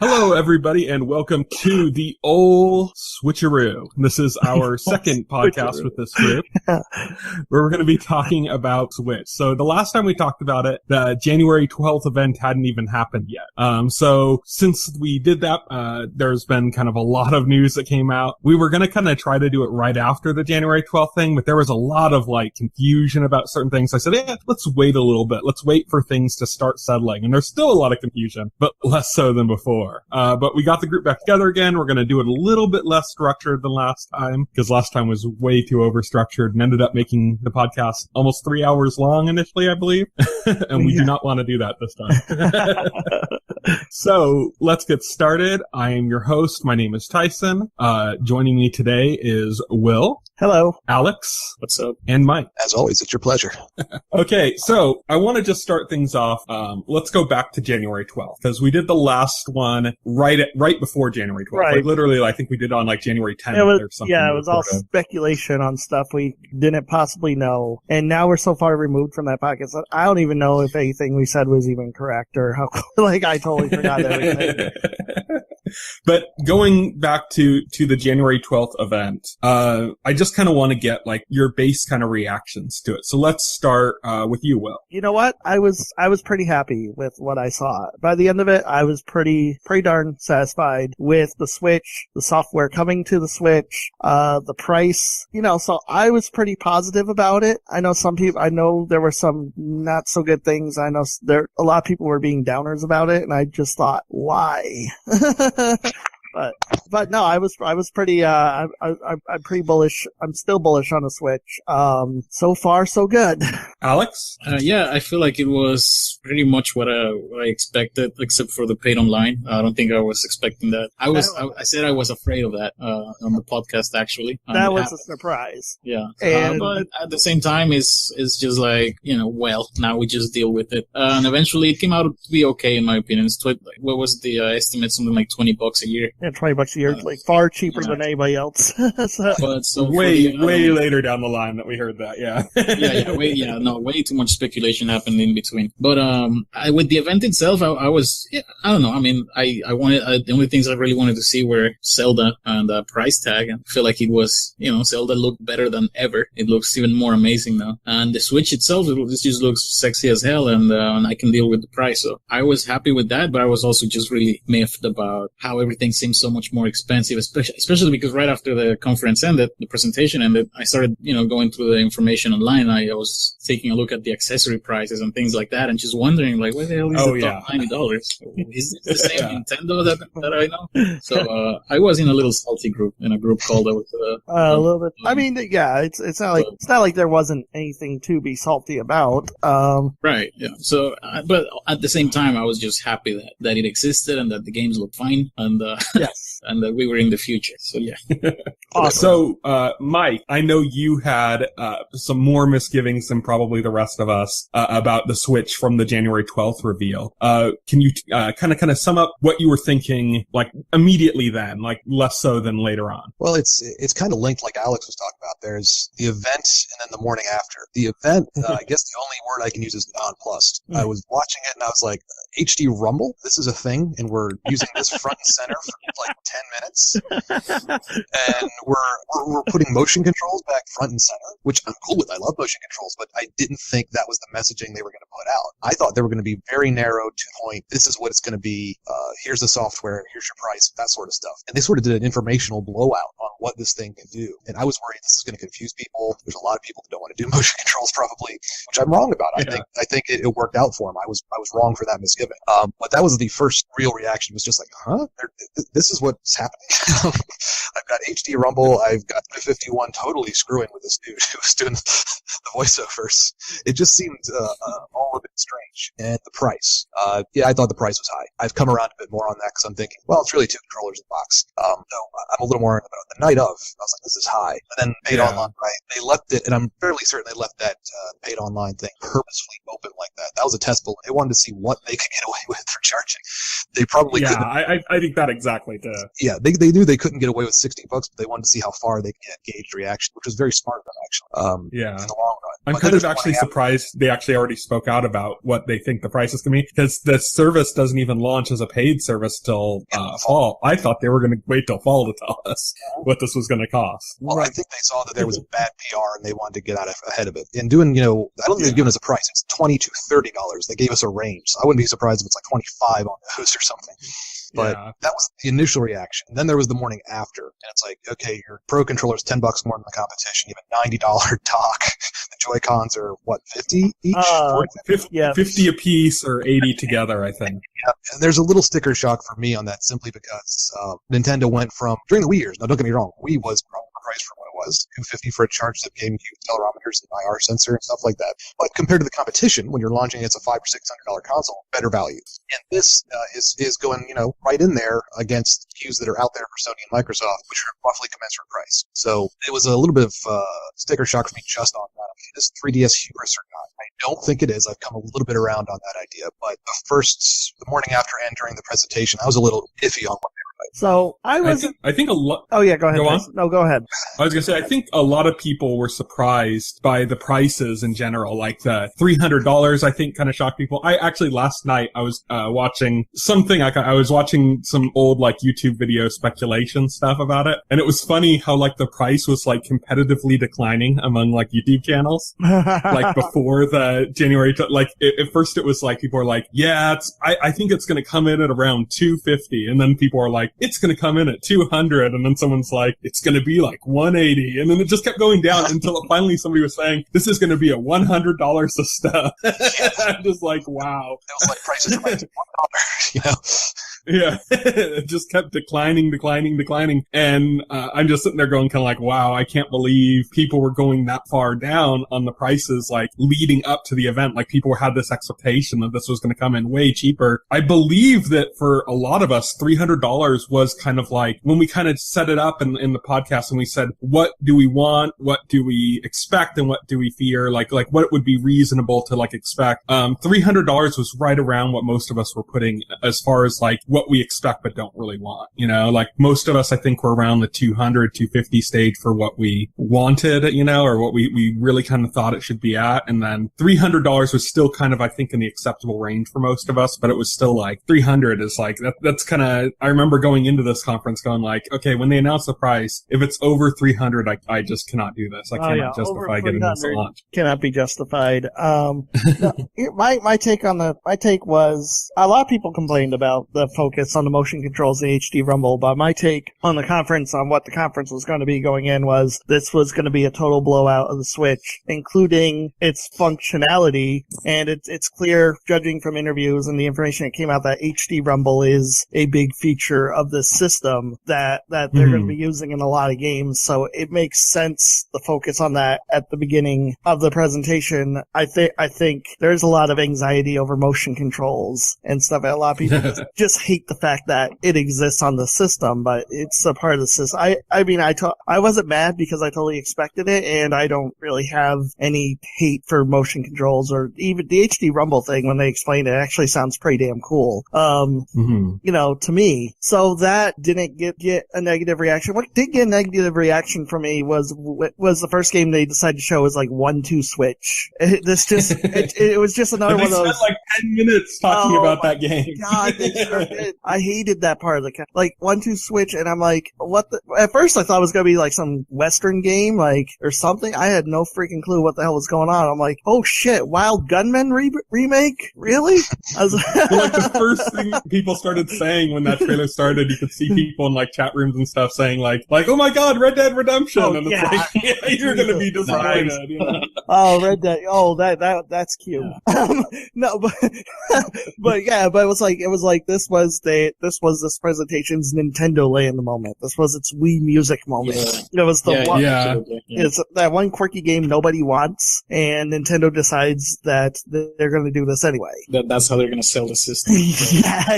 Hello, everybody, and welcome to the Ol Switcheroo. This is our second podcast with this group, where we're going to be talking about Switch. So the last time we talked about it, the January 12th event hadn't even happened yet. So since we did that, there's been kind of a lot of news that came out. We were going to kind of try to do it right after the January 12th thing, but there was a lot of confusion about certain things. I said, let's wait a little bit. Let's wait for things to start settling. And there's still a lot of confusion, but less so than before. But we got the group back together again. We're going to do it a little bit less structured than last time, because last time was way too overstructured and ended up making the podcast almost 3 hours long initially, I believe. And we do not want to do that this time. So let's get started. I am your host. My name is Tyson. Joining me today is Will. Hello. Alex. What's up? And Mike. As always, it's your pleasure. Okay, so I want to just start things off. Let's go back to January 12th, because we did the last one right before January 12th. Right. Literally, I think we did on January 10th or something. Yeah, it was all speculation on stuff we didn't possibly know. And now we're so far removed from that podcast that I don't even know if anything we said was even correct or how, I totally forgot everything. But going back to the January 12th event, I just kind of want to get your base kind of reactions to it. So let's start with you, Will. You know what? I was pretty happy with what I saw. By the end of it, I was pretty darn satisfied with the Switch, the software coming to the Switch, the price, so I was pretty positive about it. I know there were some not so good things. I know a lot of people were being downers about it, and I just thought, why? But no, I was pretty, I'm pretty bullish. I'm still bullish on the Switch. So far, so good. Alex? Yeah, I feel like it was pretty much what I expected, except for the paid online. I don't think I was expecting that. I said I was afraid of that, on the podcast, actually. That was a surprise. Yeah. But at the same time, it's just well, now we just deal with it. And eventually it came out to be okay, in my opinion. It's what was the estimate? Something like $20 a year. Yeah, $20 a year, far cheaper than anybody else. So way later down the line that we heard that, yeah. Way too much speculation happened in between. But with the event itself, I don't know. I mean, I wanted the only things I really wanted to see were Zelda and the price tag. I feel like it was, Zelda looked better than ever. It looks even more amazing now. And the Switch itself, it just looks sexy as hell, and I can deal with the price. So I was happy with that, but I was also just really miffed about how everything seems so much more expensive, especially because right after the conference ended, the presentation ended, I started, going through the information online. I was taking a look at the accessory prices and things like that, and just wondering, where the hell is the top $90? Is it the same Nintendo that I know? So I was in a little salty group, in a group called a little bit. I mean, yeah, it's not like there wasn't anything to be salty about. Right. Yeah. So, but at the same time, I was just happy that it existed and that the games looked fine, and yes, and that we were in the future. So yeah. Awesome. So, Mike, I know you had some more misgivings than probably the rest of us about the Switch from the January 12th reveal. Can you kind of sum up what you were thinking, immediately then, less so than later on? Well, it's kind of linked, like Alex was talking about. There's the event and then the morning after. The event, I guess the only word I can use is nonplussed. I was watching it and I was like, HD Rumble? This is a thing, and we're using this front and center for 10 minutes. And we're putting motion controls back front and center, which I'm cool with. I love motion controls, but I didn't think that was the messaging they were going to put out. I thought they were going to be very narrow to the point. This is what it's going to be. Here's the software. Here's your price. That sort of stuff. And they sort of did an informational blowout on what this thing can do. And I was worried this is going to confuse people. There's a lot of people who don't want to do motion controls probably, which I'm wrong about. I think it worked out for them. I was wrong for that misgiving. But that was the first real reaction, was just this is what's happening. I've got HD Rumble. I've got 51 totally screwing with this dude who was doing the voiceovers. It just seemed all a bit strange. And the price. I thought the price was high. I've come around a bit more on that because I'm thinking, well, it's really 2 controllers in the box. So I'm a little more about the night of. I was like, this is high. And then paid online, right? They left it, and I'm fairly certain they left that paid online thing purposefully open like that. That was a test balloon. They wanted to see what they could get away with for charging. They probably Yeah, couldn't. I think that exactly too. Yeah, they knew they couldn't get away with $60, but they wanted to see how far they could get gauged reaction, which was very smart of them, actually. Yeah. In the long run. I'm But kind then of there's actually one surprised they actually already spoke out about what they think the price is going to be, because the service doesn't even launch as a paid service till fall. I thought they were going to wait till fall to tell us what this was going to cost. Well, I think they saw that there was bad PR and they wanted to get out ahead of it. And doing, I don't think they've given us a price. It's $20 to $30. They gave us a range. So I wouldn't be surprised if it's like 25 on those or something. But that was the initial reaction. Then there was the morning after. And it's like, okay, your Pro controller's $10 more than the competition. You have a $90 dock. The Joy-Cons are, what, 50 each? 50 a piece or 80 together, I think. Yeah. And there's a little sticker shock for me on that simply because Nintendo went from, during the Wii years, now don't get me wrong, Wii was priced for what it was, $250 for a charged up GameCube, accelerometers, and IR sensor and stuff like that. But compared to the competition, when you're launching it's a $500 or $600 console, better value. And this is going, right in there against SKUs that are out there for Sony and Microsoft, which are roughly commensurate price. So it was a little bit of sticker shock for me just on that. Okay, is 3DS hubris or not? I don't think it is. I've come a little bit around on that idea. But the morning after and during the presentation, I was a little iffy on what they were like. So I think a lot. Oh yeah, go ahead. Go on. No, go ahead. I was gonna say, I think a lot of people were surprised by the prices in general, like the $300. I think kind of shocked people. I actually last night I was watching something. I was watching some old like YouTube video speculation stuff about it, and it was funny how like the price was like competitively declining among like YouTube channels, like before the January. At first it was like people were like, yeah, I think it's gonna come in at around $250, and then people are like, it's going to come in at $200, and then someone's like, it's going to be like $180, and then it just kept going down until finally somebody was saying, this is going to be a $100 of stuff. I'm just like, wow. It was like prices are like $1, Yeah, it just kept declining. And I'm just sitting there going kind of like, wow, I can't believe people were going that far down on the prices, like leading up to the event. Like people had this expectation that this was going to come in way cheaper. I believe that for a lot of us, $300 was kind of like when we kind of set it up in the podcast and we said, what do we want? What do we expect? And what do we fear? Like what would be reasonable to like expect? $300 was right around what most of us were putting as far as like what we expect but don't really want, like most of us I think were around the 200 250 stage for what we wanted, or what we really kind of thought it should be at. And then $300 was still kind of I think in the acceptable range for most of us, but it was still like 300 is like that's kind of, I remember going into this conference going like, okay, when they announce the price, if it's over 300 I just cannot do this. I cannot justify getting this at launch. Cannot be justified. My take was a lot of people complained about the focus on the motion controls, the HD Rumble, but my take on the conference, on what the conference was going to be going in, was this was going to be a total blowout of the Switch, including its functionality, and it's clear, judging from interviews and the information that came out, that HD Rumble is a big feature of this system that they're going to be using in a lot of games, so it makes sense, the focus on that at the beginning of the presentation. I think there's a lot of anxiety over motion controls and stuff. A lot of people just hate the fact that it exists on the system, but it's a part of the system. I wasn't mad because I totally expected it, and I don't really have any hate for motion controls, or even the HD Rumble thing. When they explained it, actually sounds pretty damn cool. To me. So that didn't get a negative reaction. What did get a negative reaction from me was the first game they decided to show was like 1-2 Switch. It was just another one of those. They spent like 10 minutes talking about that game. God, they sure did. I hated that part of the like 1-2 Switch, and I'm like, what the? At first I thought it was gonna be like some Western game, like, or something. I had no freaking clue what the hell was going on. I'm like, oh shit, Wild Gunman remake? Really? I was like the first thing people started saying when that trailer started, you could see people in like chat rooms and stuff saying like, oh my god, Red Dead Redemption, and it's like, yeah, you're gonna be disappointed. Oh, Red Dead. Oh, that's cute. Yeah. No, but it was like this was this presentation's Nintendo Land moment. This was its Wii Music moment. Yeah. It was the one. Yeah. It's that one quirky game nobody wants, and Nintendo decides that they're going to do this anyway. That's how they're going to sell the system.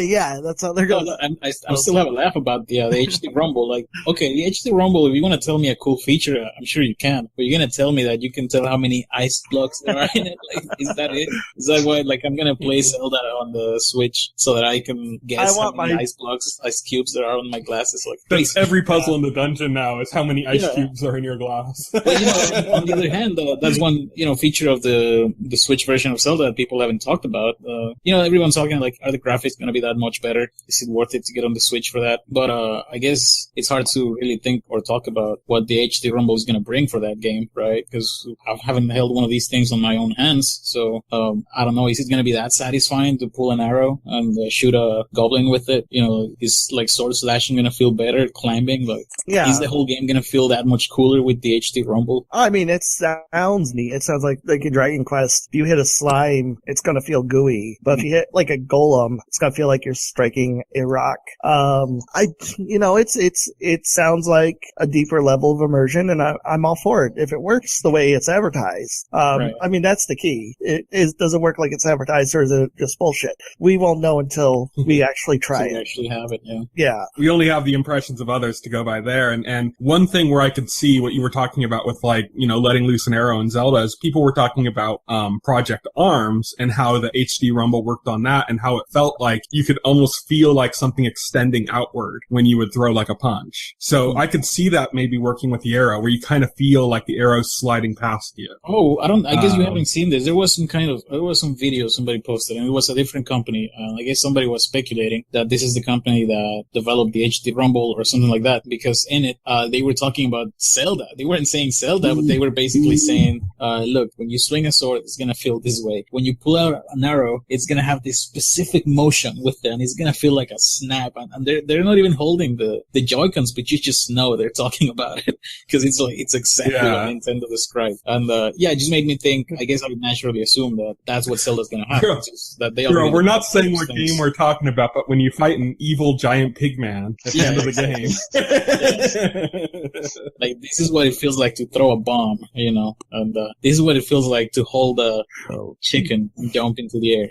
yeah, that's how they're going. I still have a laugh about the HD Rumble. Like, okay, the HD Rumble. If you want to tell me a cool feature, I'm sure you can. But you're going to tell me that you can tell how many ice blocks there are in it. Like, is that it? Is that why? Like, I'm going to play Zelda on the Switch so that I can get guess I how want many my ice blocks, ice cubes there are on my glasses. Like That's crazy. every puzzle in the dungeon now is how many ice Yeah. cubes are in your glass. But on the other hand, that's one feature of the Switch version of Zelda that people haven't talked about. Everyone's talking like, are the graphics going to be that much better? Is it worth it to get on the Switch for that? But I guess it's hard to really think or talk about what the HD Rumble is going to bring for that game, right? Because I haven't held one of these things on my own hands, so I don't know. Is it going to be that satisfying to pull an arrow and shoot a goblin with it? Is like sword slashing going to feel better? Climbing, like, is the whole game going to feel that much cooler with the HD Rumble? I mean, it sounds neat. It sounds like in Dragon Quest, if you hit a slime, it's gonna feel gooey. But if you hit like a golem, it's gonna feel like you're striking a rock. It sounds like a deeper level of immersion, and I'm all for it if it works the way it's advertised. Right. I mean, that's the key. Does it work like it's advertised, or is it just bullshit? We won't know until we actually try it. Actually have it, yeah. Yeah. We only have the impressions of others to go by there. And one thing where I could see what you were talking about with like, letting loose an arrow in Zelda is people were talking about Project Arms and how the HD Rumble worked on that and how it felt like you could almost feel like something extending outward when you would throw like a punch. So I could see that maybe working with the arrow where you kind of feel like the arrow's sliding past you. Oh, I guess you haven't seen this. There was some video somebody posted, and it was a different company. I guess somebody was speculating that this is the company that developed the HD Rumble or something like that, because in it, they were talking about Zelda. They weren't saying Zelda, but they were basically saying, look, when you swing a sword, it's gonna feel this way. When you pull out an arrow, it's gonna have this specific motion with it, and it's gonna feel like a snap. And they're not even holding the Joy-Cons, but you just know they're talking about it, because it's exactly what Nintendo described. And it just made me think, I guess I would naturally assume that that's what Zelda's gonna have. That they we're not saying what game we're talking about, but when you fight an evil giant pigman at the end of the game. Like, this is what it feels like to throw a bomb, and this is what it feels like to hold a chicken and jump into the air.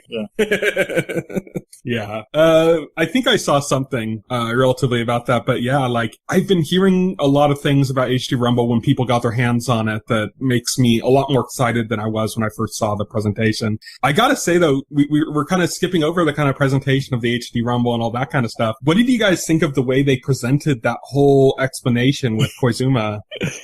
Yeah. I think I saw something relatively about that, but yeah, like, I've been hearing a lot of things about HD Rumble when people got their hands on it that makes me a lot more excited than I was when I first saw the presentation. I gotta say though, we're kind of skipping over the kind of presentation of the HD Rumble and all that kind of stuff. What did you guys think of the way they presented that whole explanation with Koizuma?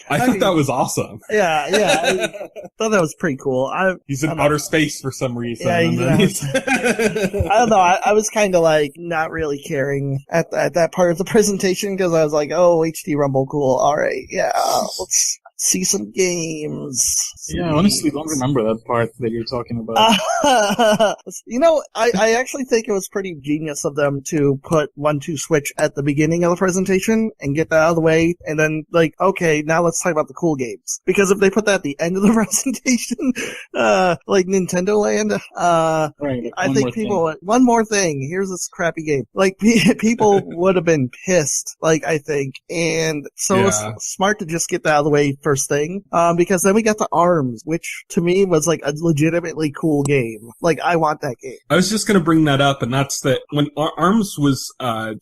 I thought that was awesome. Yeah. I thought that was pretty cool. He's in outer space for some reason. Yeah, I don't know. I was kind of like not really caring at that part of the presentation because I was like, oh, HD Rumble, cool. All right. Yeah. Let's see some games. I honestly don't remember that part that you're talking about. I actually think it was pretty genius of them to put 1-2 Switch at the beginning of the presentation and get that out of the way, and then like, okay, now let's talk about the cool games. Because if they put that at the end of the presentation, like Nintendo Land, right, I think people, one more thing, here's this crappy game. Like, people would have been pissed, like, I think, and so it was smart to just get that out of the way first thing, because then we got the ARMS, which to me was like a legitimately cool game. Like, I want that game. I was just gonna bring that up, and that's that when ARMS was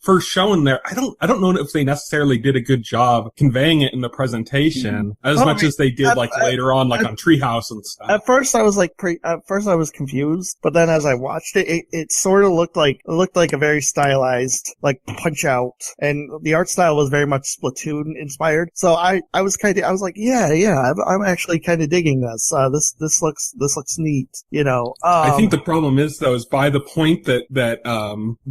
first shown there, I don't know if they necessarily did a good job conveying it in the presentation as much as they did later on, like on Treehouse and stuff. At first I was confused, but then as I watched it, it sort of looked like a very stylized, like, Punch Out, and the art style was very much Splatoon inspired. So I was like, I'm actually kind of digging this. This looks neat, I think the problem is though, is by the point that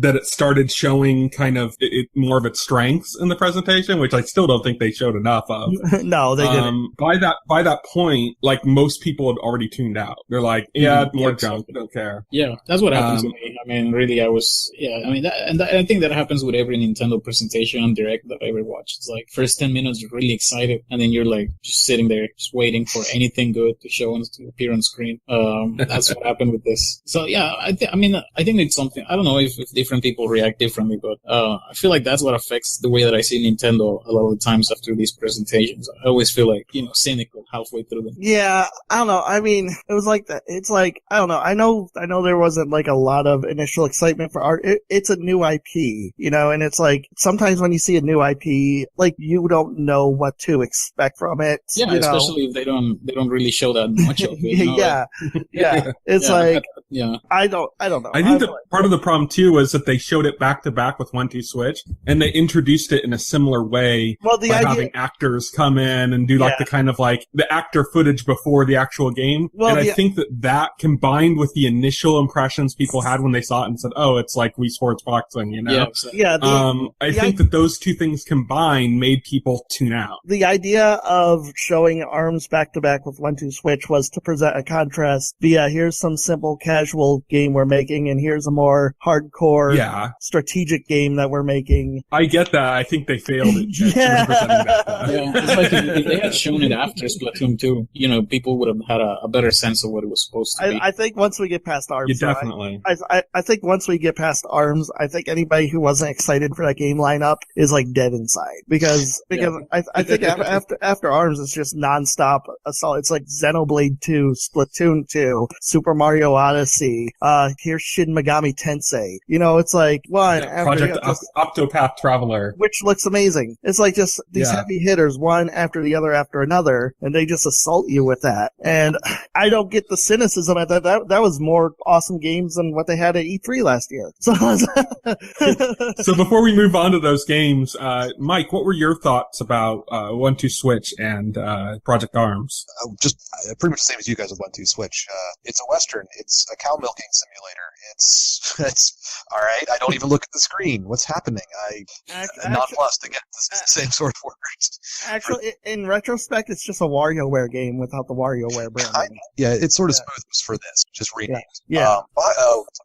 it started showing kind of more of its strengths in the presentation, which I still don't think they showed enough of. No, they didn't. By that point, like, most people had already tuned out. They're like, more junk, don't care. Yeah, that's what happened to me. I mean, really, I think that happens with every Nintendo presentation on Direct that I ever watched. It's like, first 10 minutes you're really excited, and then you're like just sitting there, just waiting for anything good to show and to appear on screen. That's what happened with this. So yeah, I think it's something. I don't know if different people react differently, but I feel like that's what affects the way that I see Nintendo a lot of the times after these presentations. I always feel like, cynical halfway through them. Yeah, I don't know. I mean, it was like that. It's like, I don't know. I know there wasn't like a lot of initial excitement for art. It's a new IP, and it's like sometimes when you see a new IP, like, you don't know what to expect from it. Yeah, you know. especially if they don't really show that much of it. You know, yeah. It's like yeah. I don't know. I think that part of the problem too was that they showed it back to back with 1-2 Switch, and they introduced it in a similar way Well, the by idea having actors come in and do like the kind of like the actor footage before the actual game. Well, and I think that combined with the initial impressions people had when they saw it and said, "Oh, it's like Wii Sports Boxing," you know? Yeah. I think that those two things combined made people tune out. The idea of showing ARMS back to back with 1-2 Switch was to present a contrast via here's some simple casual game we're making and here's a more hardcore strategic game that we're making. I get that. I think they failed at representing that. It's like if they had shown it after Splatoon 2, you know, people would have had a better sense of what it was supposed to be. I think once we get past ARMS, definitely. I think once we get past ARMS, I think anybody who wasn't excited for that game lineup is like dead inside because I think after ARMS it's just nonstop assault. It's like Xenoblade 2, Splatoon 2, Super Mario Odyssey. Here's Shin Megami Tensei. You know, it's like one Project Octopath Traveler, which looks amazing. It's like just these heavy hitters, one after the other after another, and they just assault you with that. And I don't get the cynicism at that. That was more awesome games than what they had at E3 last year. So before we move on to those games, Mike, what were your thoughts about 1-2 Switch and Project ARMS? Just pretty much the same as you guys with 1-2 Switch. It's a Western. It's a cow milking simulator. It's all right. I don't even look at the screen. What's happening? Nonplussed again. This is the same sort of words. Actually, in retrospect, it's just a WarioWare game without the WarioWare brand. It's sort of smooth for this, just renamed.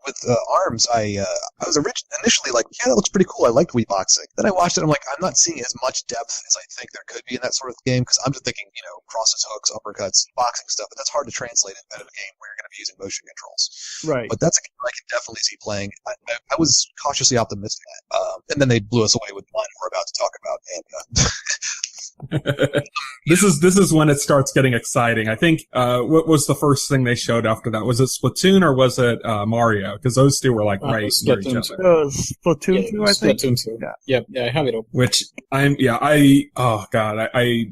With ARMS, I was initially like, that looks pretty cool. I liked Wii Boxing. Then I watched it. I'm like, I'm not seeing as much depth as I think there could be in that sort of game because I'm just thinking, you know, crosses, hooks, uppercuts, boxing stuff. But that's hard to translate into a game where you're going to be using motion controls. Right. But that's a game I can definitely see playing. I was cautiously optimistic. And then they blew us away with one we're about to talk about. And This is when it starts getting exciting. I think, what was the first thing they showed after that? Was it Splatoon or was it, Mario? Because those two were like right near each other. Splatoon 2, I think. Splatoon 2. Yeah, I have it open. Which I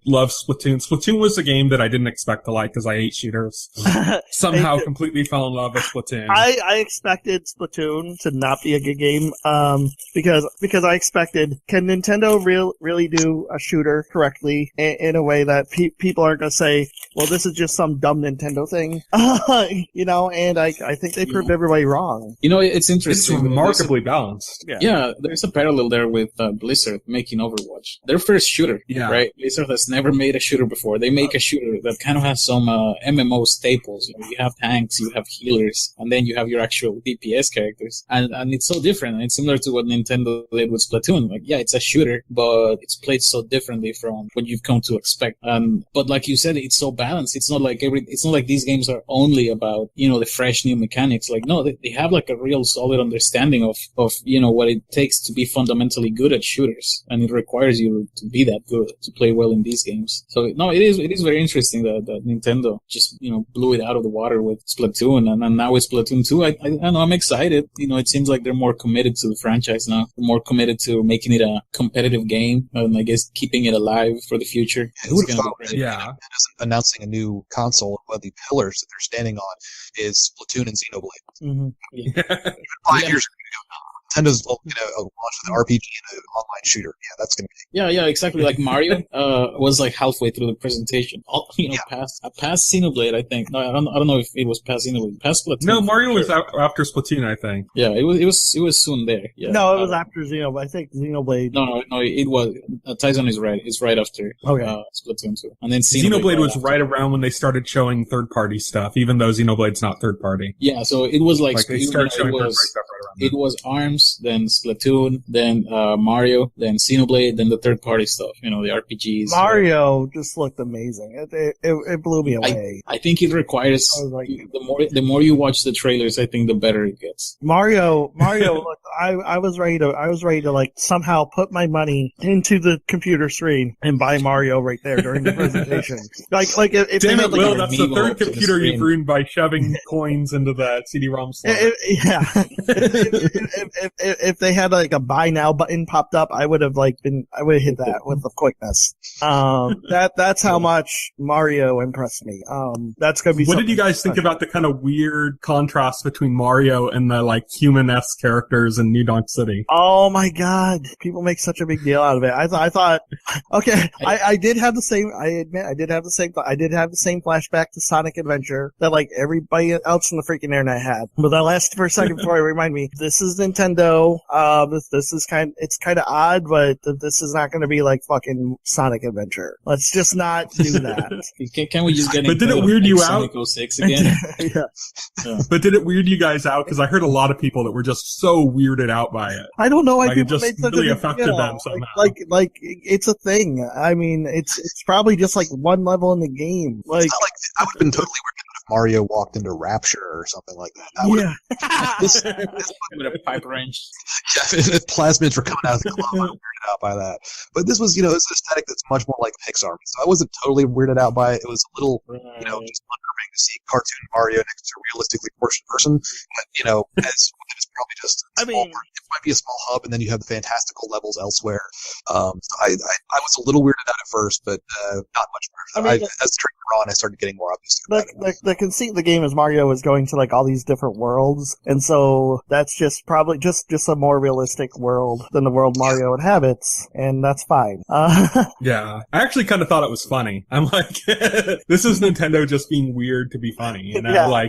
love Splatoon. Splatoon was a game that I didn't expect to like because I hate shooters. Somehow completely fell in love with Splatoon. I expected Splatoon to not be a good game, because I expected, can Nintendo really do a shooter correctly in a way that people aren't going to say, well, this is just some dumb Nintendo thing, you know, and I think they proved everybody wrong. You know, it's interesting. It's remarkably balanced. Yeah, there's a parallel there with Blizzard making Overwatch. Their first shooter, right? Blizzard has never made a shooter before. They make a shooter that kind of has some MMO staples. You know, you have tanks, you have healers, and then you have your actual DPS characters. And it's so different. And it's similar to what Nintendo did with Splatoon. Like, yeah, it's a shooter, but it's played so differently from what you've come to expect. But like you said, it's so balanced. It's not like these games are only about, you know, the fresh new mechanics. Like, no, they have like a real solid understanding of, you know, what it takes to be fundamentally good at shooters. And it requires you to be that good to play well in these games. So no, it is very interesting that Nintendo just, you know, blew it out of the water with Splatoon. And now with Splatoon 2, I know, I'm excited. You know, it seems like they're more committed to the franchise now. They're more committed to making it a competitive game and I guess keeping it alive for the future. Who would have thought announcing a new console, one of the pillars that they're standing on is Splatoon and Xenoblade. Mm-hmm. Yeah. 5 years ago, Nintendo's going to launch an RPG and an online shooter. Yeah, that's going to be. Yeah, exactly. Like Mario was like halfway through the presentation. Past Xenoblade, I think. No, I don't know if it was past Xenoblade. Past Splatoon. No, Mario was after Splatoon, I think. Yeah, it was soon there. Yeah. No, it was after Xenoblade. I think Xenoblade. No, it was. Tyson is right. It's right after Splatoon 2. And then Xenoblade was right around when they started showing third-party stuff, even though Xenoblade's not third-party. Yeah, so it was like they started showing third-party stuff right around it was ARMS, then Splatoon, then Mario, then Xenoblade, then the third-party stuff, you know, the RPGs. Mario just looked amazing. It blew me away. I think it requires, like, the more you watch the trailers, I think the better it gets. Mario, look, I was ready to like somehow put my money into the computer screen and buy Mario right there during the presentation. Like if damn it, like Will, that's the third computer you've ruined by shoving coins into that CD-ROM slot. if they had like a buy now button popped up, I would have hit that with the quickness. That's how much Mario impressed me. That's gonna be. What did you guys think about the kind of weird contrast between Mario and the like human-esque characters in New Donk City? Oh my god, people make such a big deal out of it. I thought, okay, I did have the same. I admit, I did have the same flashback to Sonic Adventure that like everybody else on the freaking internet had. But that lasted for a second before it reminded me, this is Nintendo. This is it's kind of odd, but this is not going to be like fucking Sonic Adventure. Let's just not do that. Can we just get? But did it weird you out? Sonic 06 again. Yeah. But did it weird you guys out? Because I heard a lot of people that were just so weirded out by it. I don't know why like it people just made such really a big affected deal. them somehow. Like it's a thing. I mean, it's probably just like one level in the game. Like, It's not like I would have been totally weird if Mario walked into Rapture or something like that. This With a pipe wrench. Yeah, if plasmids were coming out of the glove, I was weirded out by that. But this was, it's an aesthetic that's much more like Pixar. So I wasn't totally weirded out by it. It was a little, just unnerving to see cartoon Mario next to a realistically proportioned person. But, as it's probably just a small part. It might be a small hub, and then you have the fantastical levels elsewhere. So I was a little weirded out at first, but not much more. As the trailer went on, I started getting more optimistic about it. The conceit of the game is Mario is going to like all these different worlds, and so that's just probably just a more realistic world than the world Mario inhabits, and that's fine. Yeah, I actually kind of thought it was funny. I'm like, this is Nintendo just being weird to be funny, Yeah.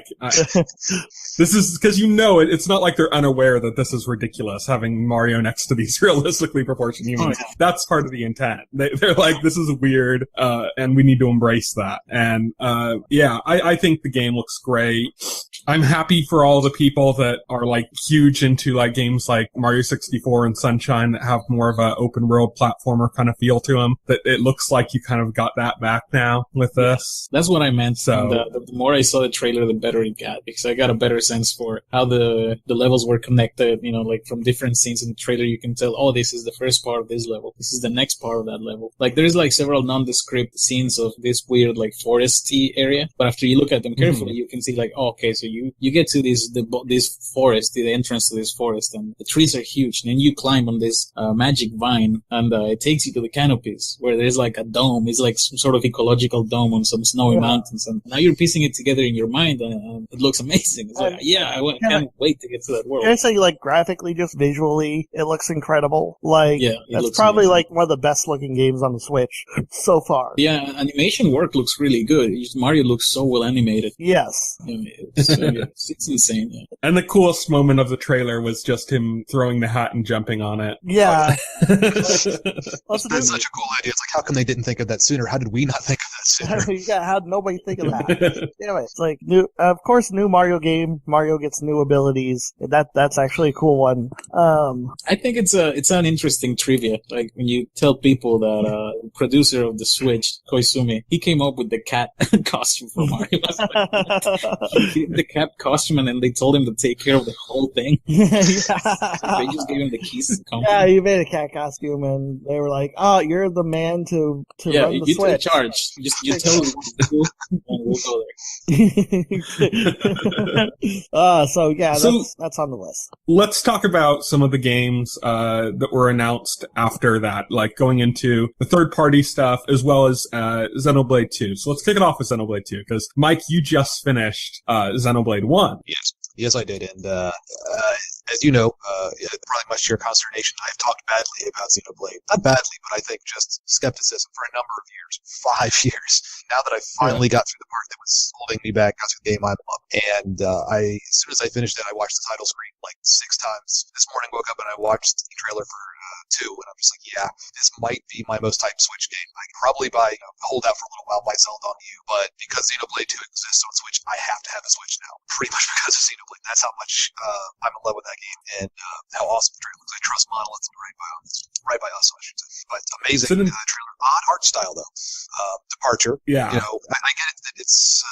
This is because it's not like they're unaware that this is ridiculous having Mario next to these realistically proportioned humans. Oh, yeah. That's part of the intent. They're like, this is weird, and we need to embrace that. And I think the game looks great. I'm happy for all the people that are like huge into like games like Mario 64 and Sunshine that have more of a open world platformer kind of feel to them. That it looks like you kind of got that back now with this. That's what I meant. So the more I saw the trailer, the better it got, because I got a better sense for how the levels were connected. Like from different scenes in the trailer, you can tell, oh, this is the first part of this level. This is the next part of that level. Like there's like several nondescript scenes of this weird like foresty area, but after you look at them carefully, you can see like, oh, okay, so you get to this forest, the entrance to this forest, and the trees are huge. And then you climb on this magic vine, and it takes you to the canopies where there's like a dome. It's like some sort of ecological dome on some snowy mountains, and now you're piecing it together in your mind, and it looks amazing. It's like, I can't wait to get to that world. Can I say, like, graphically, just visually, it looks incredible. Like, that's probably amazing. Like one of the best looking games on the Switch so far. Yeah, animation work looks really good. Mario looks so well animated. Yes. It's insane. Yeah. And the coolest moment of the trailer was just him throwing the hat and jumping on it. Yeah. That's such a cool idea. It's like, how come they didn't think of that sooner? How did we not think of that sooner? Yeah, how'd nobody think of that? Anyway, it's like of course, new Mario game. Mario gets new abilities. That's actually a cool one. I think it's an interesting trivia. Like when you tell people that producer of the Switch, Koizumi, he came up with the cat costume for Mario. He did the cat costume, and then they told him to take care of the whole thing. They just gave him the keys to the company. Yeah, he made a cat costume, and they were like, "Oh, you're the man to run the Switch." You take charge. You tell him what to do, and we'll go there. So that's on the list. Let's talk about some of the games that were announced after that, like going into the third-party stuff as well as Xenoblade 2. So let's kick it off with Xenoblade 2, because Mike, you just finished Xenoblade 1. Yes, I did. And as you know, probably much to your consternation, I've talked badly about Xenoblade. Not badly, but I think just skepticism for a number of years. 5 years. Now that I finally got through the part that was holding me back, got through the game, I'm up. And as soon as I finished it, I watched the title screen like 6 times. This morning, woke up and I watched the trailer for 2, and I'm just like, yeah, this might be my most hyped Switch game. I could probably hold out for a little while, buy Zelda on you, but because Xenoblade 2 exists on Switch, I have to have a Switch now. Pretty much because of Xenoblade. That's how much I'm in love with that game, and how awesome the trailer looks. I trust Monolith right by us, I should say. But amazing trailer. Odd art style, though. Departure. Yeah. I get it that it's...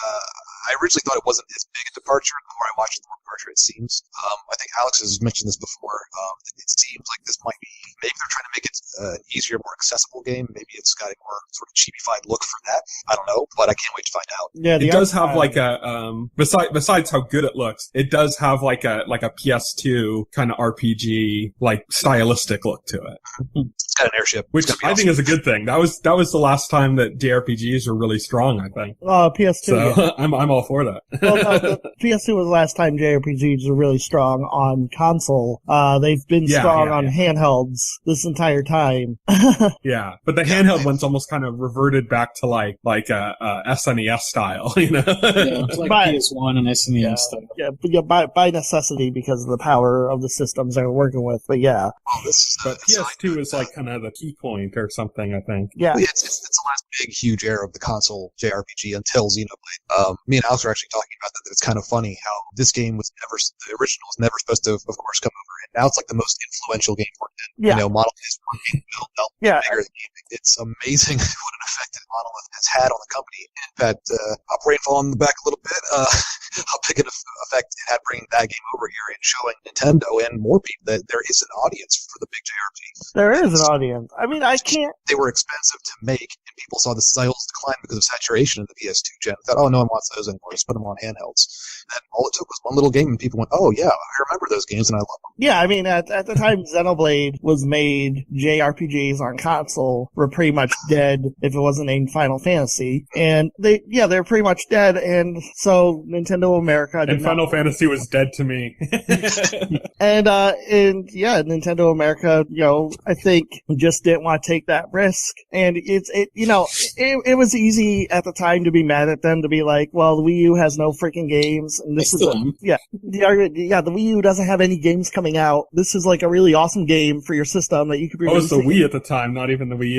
I originally thought it wasn't as big a departure. The more I watch it, the more departure it seems. I think Alex has mentioned this before. It seems like this might be... Maybe they're trying to make it an easier, more accessible game. Maybe it's got a more sort of cheapified look for that. I don't know, but I can't wait to find out. Yeah, it does have like a besides how good it looks, it does have like a PS2 kind of RPG like stylistic look to it. It's got an airship, which I think is a good thing. That was the last time that JRPGs were really strong, I think. PS2. So yeah. I'm all for that. Well, no, the PS2 was the last time JRPGs were really strong on console. They've been strong on handhelds this entire time. Yeah, but the handheld one's almost kind of reverted back to like SNES style, you know? Yeah, it's like PS1 and SNES stuff. Yeah, by necessity because of the power of the systems they're working with. But yeah. But PS2 is like kind of the key point or something, I think. Yeah. It's the last big, huge era of the console JRPG until Xenoblade. Me and Alex were actually talking about that it's kind of funny how this game the original was never supposed to, of course, come over. And now it's like the most influential game for Nintendo. Yeah. You know, Monolith is working bigger than gaming. It's amazing what an effect that Monolith has had on the company. In fact, I'll rainfall on the back a little bit. How big an effect it had bringing that game over here and showing Nintendo and more people that there is an audience for the big JRPGs. There is an audience. I mean, I can't. They were expensive to make, and people saw the sales decline because of saturation in the PS2 gen. Thought, oh, no one wants those anymore. Just put them on handhelds. And all it took was one little game, and people went, oh, yeah, I remember those games, and I love them. Yeah, I mean, at the time Xenoblade was made, JRPGs on console were pretty much dead if it wasn't named Final Fantasy. And they're pretty much dead, and so Nintendo America did and Final Fantasy was dead to me. And Nintendo America, I think just didn't want to take that risk. And it was easy at the time to be mad at them, to be like, well, the Wii U has no freaking games. And this the Wii U doesn't have any games coming out. This is like a really awesome game for your system that you could be releasing. Oh, it was the Wii at the time, not even the Wii U.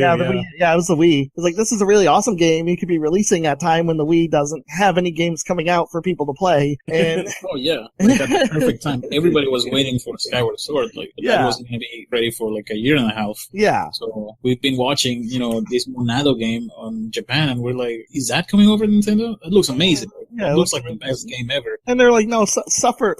Yeah, it was the Wii. It was like, this is a really awesome game you could be releasing at a time when the Wii doesn't have any games coming out for people to play. And oh yeah, like at the perfect time. Everybody was waiting for Skyward Sword. Like that wasn't going to be ready for like a year and a half. Yeah. So we've been watching, this Monado game on Japan, and we're like, is that coming over to Nintendo? It looks amazing. Yeah, it looks like the best game ever. And they're like, no, suffer.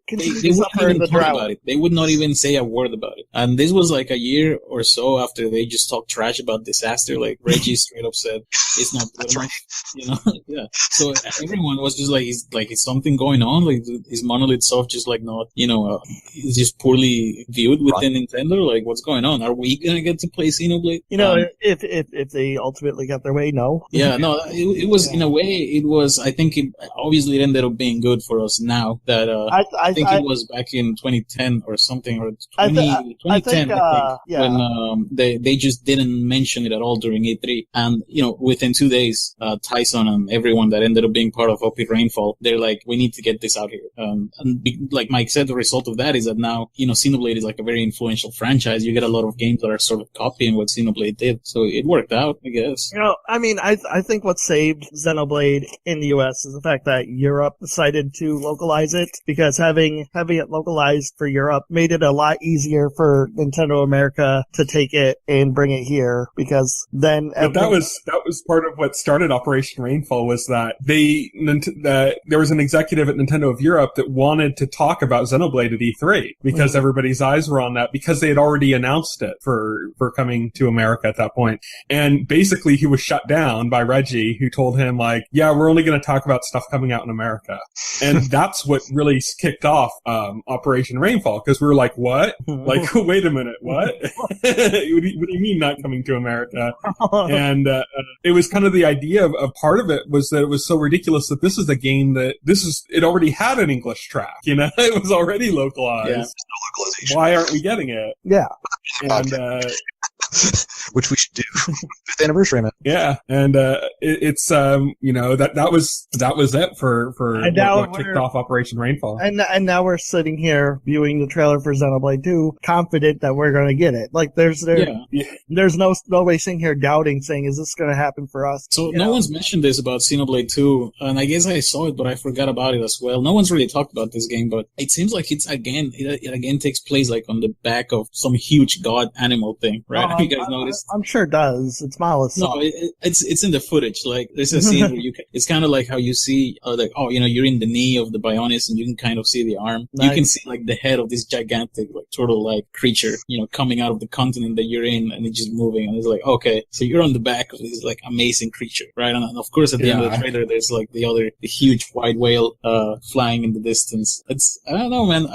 Continue to suffer in the drought. About it. They would not even say a word about it. And this was like a year or so after they just talked trash about Disaster. Like Reggie straight up said, it's not good enough. Yeah. So everyone was just like, is something going on? Like, is Monolith Soft just like not, is just poorly viewed within Nintendo? Like, what's going on? Are we gonna get to play Xenoblade? If they ultimately got their way, no. Yeah, no, it was in a way, it was. I think it ended up being good for us now that I think it was back in 2010 or something, or 2010 when they just didn't mention it at all during E3, and within 2 days, Tyson and everyone that ended up being part of OP Rainfall, they're like, we need to get this out here. Like Mike said, the result of that is that now Xenoblade is like a very influential franchise. You get a lot of games that are sort of copying what Xenoblade did, so it worked out, I guess. I think what saved Xenoblade in the US is the fact that Europe decided to localize it, because having it localized for Europe made it a lot easier for Nintendo America to take it and bring it here, because then... But that was part of what started Operation Rainfall, was that there was an executive at Nintendo of Europe that wanted to talk about Xenoblade at E3, because everybody's eyes were on that, because they had already announced it for coming to America at that point. And basically he was shut down by Reggie, who told him like, yeah, we're only going to talk about stuff coming out in America. And that's what really kicked off Operation Rainfall, because we were like, what? Like, wait a minute, what? What do you mean not coming to America? And it was kind of the idea of part of it was that it was so ridiculous that this is a game that it already had an English track, it was already localized. Yeah. No localization. Why aren't we getting it? Yeah. And which we should do. 5th anniversary, man. Yeah, and it's that was it for what kicked off Operation Rainfall. And now we're sitting here viewing the trailer for Xenoblade 2, confident that we're going to get it. Like there's nobody sitting here doubting, saying, is this going to happen for us? So no one's mentioned this about Xenoblade 2, and I guess I saw it, but I forgot about it as well. No one's really talked about this game, but it seems like it again takes place like on the back of some huge god animal thing, right? you guys noticed. I'm sure it does. It's Mala's No, song. it's in the footage. Like there's a scene where it's kind of like how you see, you're in the knee of the Bionis and you can kind of see the arm. Nice. You can see like the head of this gigantic, like turtle-like creature, coming out of the continent that you're in, and it's just moving. And it's like, okay, so you're on the back of this like amazing creature, right? And of course, at the end of the trailer, there's like the huge white whale flying in the distance. I don't know, man.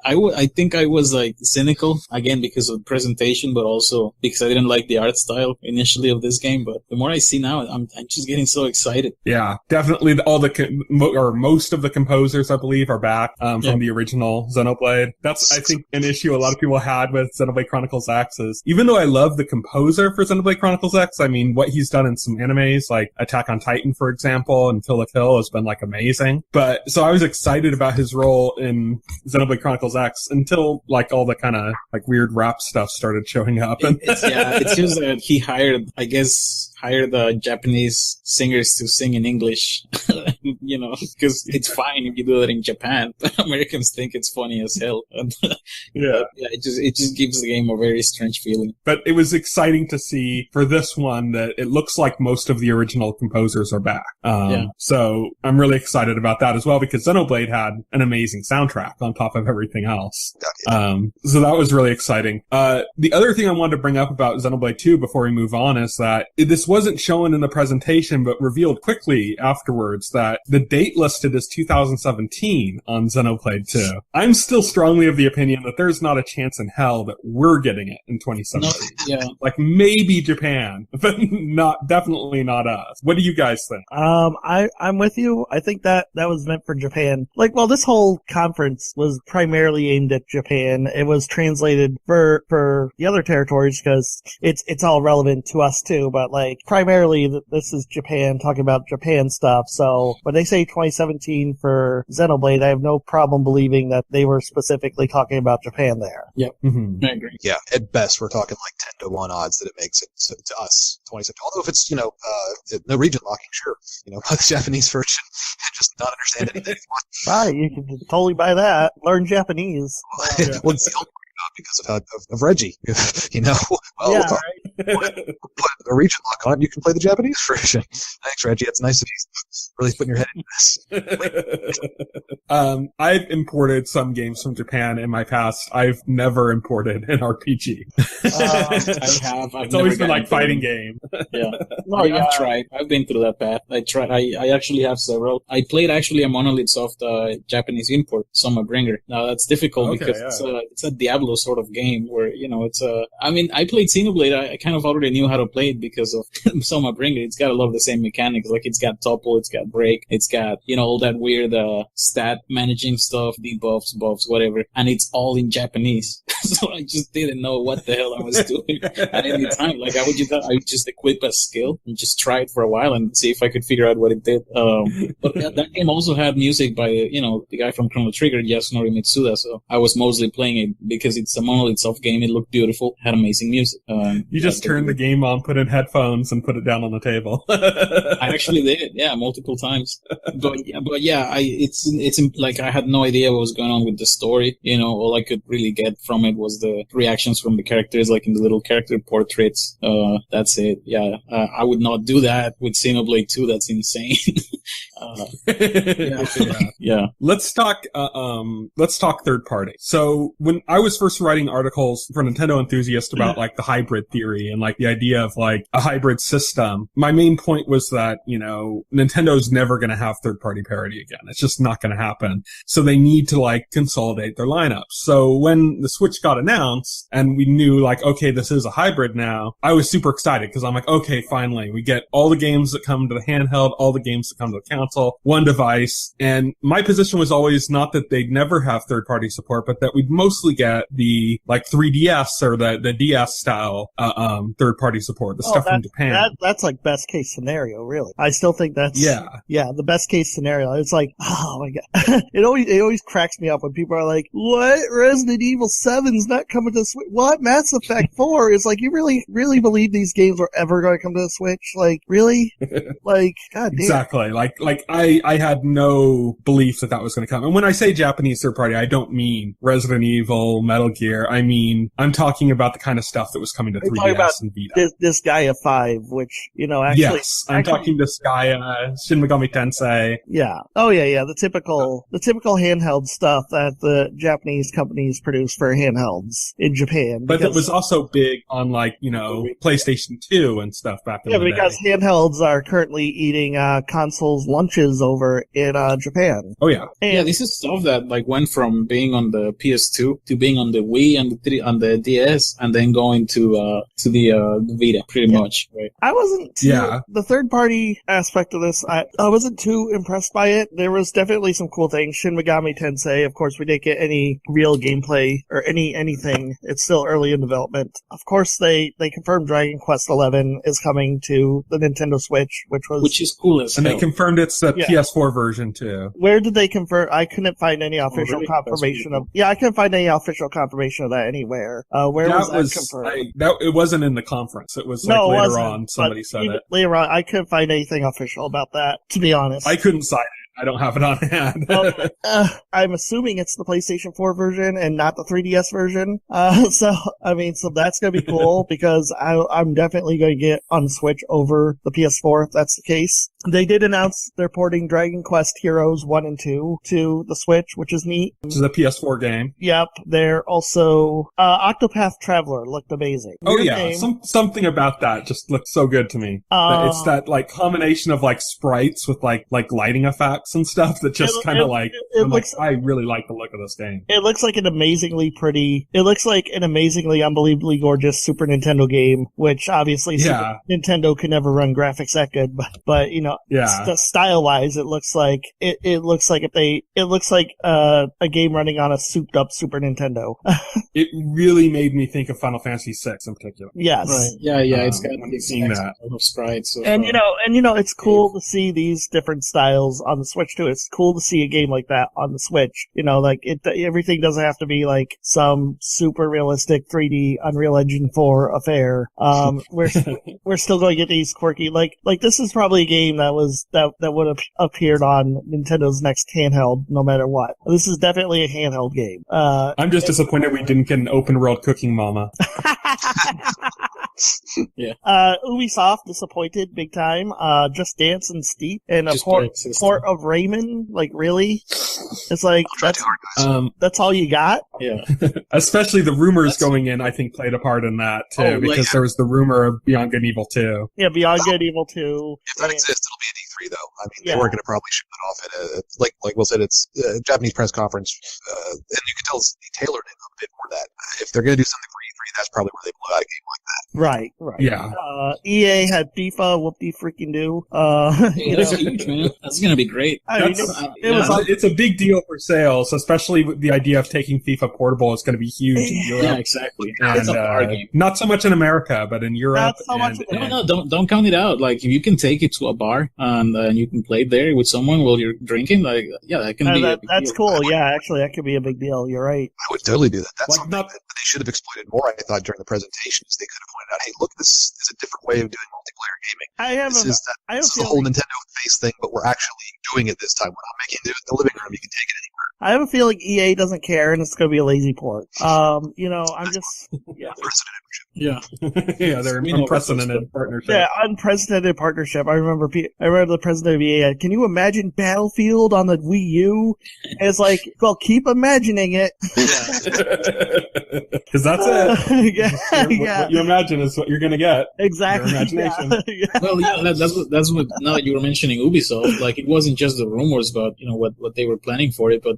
I think I was like cynical again because of the presentation, but also because I didn't like the art style initially of this game. But the more I see now, I'm just getting so excited. Yeah, definitely. Most of the composers, I believe, are back from the original Xenoblade. That's, I think, an issue a lot of people had with Xenoblade Chronicles X is, even though I love the composer for Xenoblade Chronicles X, I mean, what he's done in some animes, like Attack on Titan, for example, and Kill la Kill has been like amazing. But so I was excited about his role in Xenoblade Chronicles X until like all the kind of like weird rap stuff started showing up. And it's just that he hired the Japanese singers to sing in English, because it's fine if you do that in Japan, but Americans think it's funny as hell. And it just gives the game a very strange feeling. But it was exciting to see for this one that it looks like most of the original composers are back. So I'm really excited about that as well, because Xenoblade had an amazing soundtrack on top of everything else. So that was really exciting. The other thing I wanted to bring up about Xenoblade 2 before we move on is that this wasn't shown in the presentation, but revealed quickly afterwards that the date listed is 2017 on Xenoblade 2. I'm still strongly of the opinion that there's not a chance in hell that we're getting it in 2017. Like maybe Japan, but definitely not us. What do you guys think? I'm with you. I think that was meant for Japan. Like, well, this whole conference was primarily aimed at Japan. It was translated for the other territories because it's all relevant to us too, but like primarily this is Japan talking about Japan stuff. So when they say 2017 for Xenoblade, I have no problem believing that they were specifically talking about Japan there. Yep. Mm-hmm. I agree. Yeah, at best we're talking like 10 to 1 odds that it makes it to us 2017. Although if it's no region locking, sure, the Japanese version and just not understand anything. Right, you can totally buy that. Learn Japanese. Well, it's the only because of Reggie, We'll put a region lock on it, you can play the Japanese version. Thanks, Reggie. It's nice of you really putting your head into this. I've imported some games from Japan in my past. I've never imported an RPG. I have. It's always been like fighting game. Yeah. I've tried. I've been through that path. I actually have several. I played actually a Monolith Soft Japanese import, Soma Bringer. Now that's difficult because it's a Diablo sort of game where, I played Xenoblade. I kind of already knew how to play it because of Soma Bringer. It's got a lot of the same mechanics. Like it's got topple, it's got break, it's got, all that weird stat managing stuff, debuffs, buffs, whatever. And it's all in Japanese. So I just didn't know what the hell I was doing at any time. Like I would just equip a skill and just try it for a while and see if I could figure out what it did. But that game also had music by, the guy from Chrono Trigger, Yasunori Mitsuda. So I was mostly playing it because it's a Monolith Soft game. It looked beautiful, had amazing music. You just turned the game on, put in headphones, and put it down on the table. I actually did, multiple times. It's like I had no idea what was going on with the story. All I could really get from it was the reactions from the characters, like in the little character portraits. That's it. Yeah, I would not do that with Xenoblade 2. That's insane. Yeah. Let's talk third party. So when I was first writing articles for Nintendo Enthusiast about like the hybrid theory and like the idea of like a hybrid system, my main point was that, Nintendo's never going to have third party parity again. It's just not going to happen. So they need to like consolidate their lineup. So when the Switch got announced and we knew like, okay, this is a hybrid now, I was super excited because I'm like, okay, finally we get all the games that come to the handheld, all the games that come to the console, one device. And my position was always not that they'd never have third party support, but that we'd mostly get the like 3DS or the DS style, third pardy support, the stuff from Japan. That's like best case scenario, really. I still think that's, the best case scenario. It's like, oh my God. It always cracks me up when people are like, what? Resident Evil 7 7's not coming to the Switch. What? Mass Effect 4 is like, you really believe these games are ever going to come to the Switch? Like, really? Like, god damn. Exactly. Like I had no belief that was going to come. And when I say Japanese third party, I don't mean Resident Evil, Metal Gear. I mean, I'm talking about the kind of stuff that was coming to 3DS and Vita. This Gaia 5, which, actually... Yes, I'm talking to Gaia, Shin Megami Tensei. Yeah. Oh, yeah. The typical handheld stuff that the Japanese companies produce for handhelds in Japan. But it was also big on, like, PlayStation 2 and stuff back in the day. Yeah, because handhelds are currently eating consoles' lunches over in Japan. Oh, yeah. And this is stuff that, like, went from being on the PS2 to being on the Wii and on the DS, and then going to the Vita, pretty much. Right? I wasn't the third-party aspect of this, I wasn't too impressed by it. There was definitely some cool things. Shin Megami Tensei, of course, we didn't get any real gameplay or anything. It's still early in development. Of course, they confirmed Dragon Quest XI is coming to the Nintendo Switch, which is cool as hell. And they confirmed it's the PS4 version, too. Where did they confirm? I couldn't find any official confirmation of... Yeah, I couldn't find any official confirmation of that anywhere. Where was that confirmed? It wasn't in the conference. It was like later on somebody said it. Later on, I couldn't find anything official about that, to be honest. I couldn't cite it. I don't have it on hand. I'm assuming it's the PlayStation 4 version and not the 3DS version. So that's going to be cool because I'm definitely going to get on Switch over the PS4 if that's the case. They did announce they're porting Dragon Quest Heroes 1 and 2 to the Switch, which is neat. Which is a PS4 game. Yep. They're also, Octopath Traveler looked amazing. Something about that just looked so good to me. It's that, like, combination of, like, sprites with, like lighting effects and stuff that just kind of like, I really like the look of this game. It looks like an amazingly unbelievably gorgeous Super Nintendo game, which obviously Nintendo can never run graphics that good, but style wise, it looks like a game running on a souped up Super Nintendo. It really made me think of Final Fantasy VI in particular. Yes. Right. Yeah, it's got seeing that of sprites. And it's cool to see these different styles on the Switch too. It's cool to see a game like that on the Switch. Everything doesn't have to be like some super realistic 3D Unreal Engine 4 affair. We're still going to get these quirky, like this is probably a game that would have appeared on Nintendo's next handheld, no matter what. This is definitely a handheld game. I'm just disappointed we didn't get an open world Cooking Mama. Yeah. Ubisoft disappointed big time. Just Dance and Steep and a port of Rayman. Like, really? It's like that's all you got? Yeah. Especially the rumors going in, I think, played a part in that too, because there was the rumor of Beyond Good and Evil 2. Yeah, Beyond Good and Evil 2. If that exists, it'll be an E3 though. I mean, they weren't going to probably shoot it off at like Will said, it's a Japanese press conference, and you can tell they tailored it a bit more that if they're going to do something for E3, that's probably where they blow out a game like that. Right. Yeah. EA had FIFA, whoop-de-freaking-do. That's huge, man. That's going to be great. It's a big deal for sales, especially with the idea of taking FIFA portable. It's going to be huge in Europe. Yeah, exactly. And, it's a hard game. Not so much in America, but in Europe. Don't count it out. Like, if you can take it to a bar and you can play there with someone while you're drinking, like, that can be a big that's deal. cool. Yeah, actually, that could be a big deal. You're right. I would totally do that. That's something that they should have exploited more, I thought, during the presentation, is they could have pointed out, hey, look, this is a different way of doing multiplayer gaming. This is the whole Nintendo face thing, but we're actually doing it this time. We're not making it in the living room. You can take it anywhere. I have a feeling EA doesn't care, and it's going to be a lazy port. I'm just... Yeah. Yeah, they're unprecedented partnership. Yeah, unprecedented partnership. I remember the president of EA. Can you imagine Battlefield on the Wii U? And it's like, well, keep imagining it. Because that's it. Yeah. What you imagine is what you're going to get. Exactly. Your imagination. Yeah. Well, yeah, that's what. Now that you were mentioning Ubisoft, like, it wasn't just the rumors about what they were planning for it, but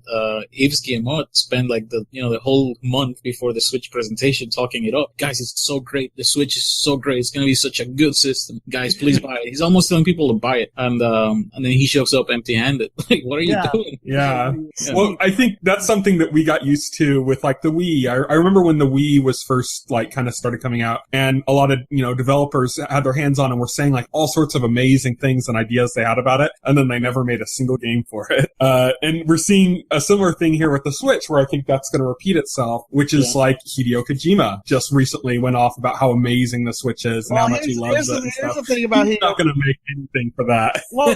Yves Guillemot spent like the whole month before the Switch presentation talking it up. Guys, it's so great. The Switch is so great. It's gonna be such a good system. Guys, please buy it. He's almost telling people to buy it, and then he shows up empty-handed. Like, what are you doing? Yeah. Well, I think that's something that we got used to with like the Wii. I remember when the Wii was first like kind of started coming out, and a lot of developers had their hands on and were saying like all sorts of amazing things and ideas they had about it, and then they never made a single game for it. And we're seeing a similar thing here with the Switch, where I think that's going to repeat itself, which is like Hideo Kojima just recently went off about how amazing the Switch is and how much he loves it. Here's the thing about He's not going to make anything for that. Well,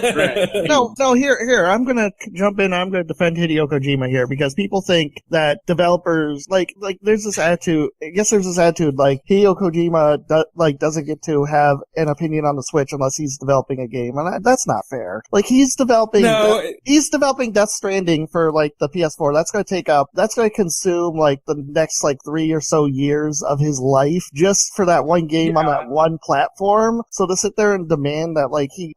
no, here, I'm going to jump in. I'm going to defend Hideo Kojima here because people think that developers, like, there's this attitude, I guess there's this attitude, like, Hideo Kojima, doesn't get to have an opinion on the Switch unless he's developing a game, and that's not fair. Like, he's developing Death Stranding for, like, the PS4. That's going to consume, like, the next, like, 3 or so years of his life just for that one game on that one platform. So to sit there and demand that, like, he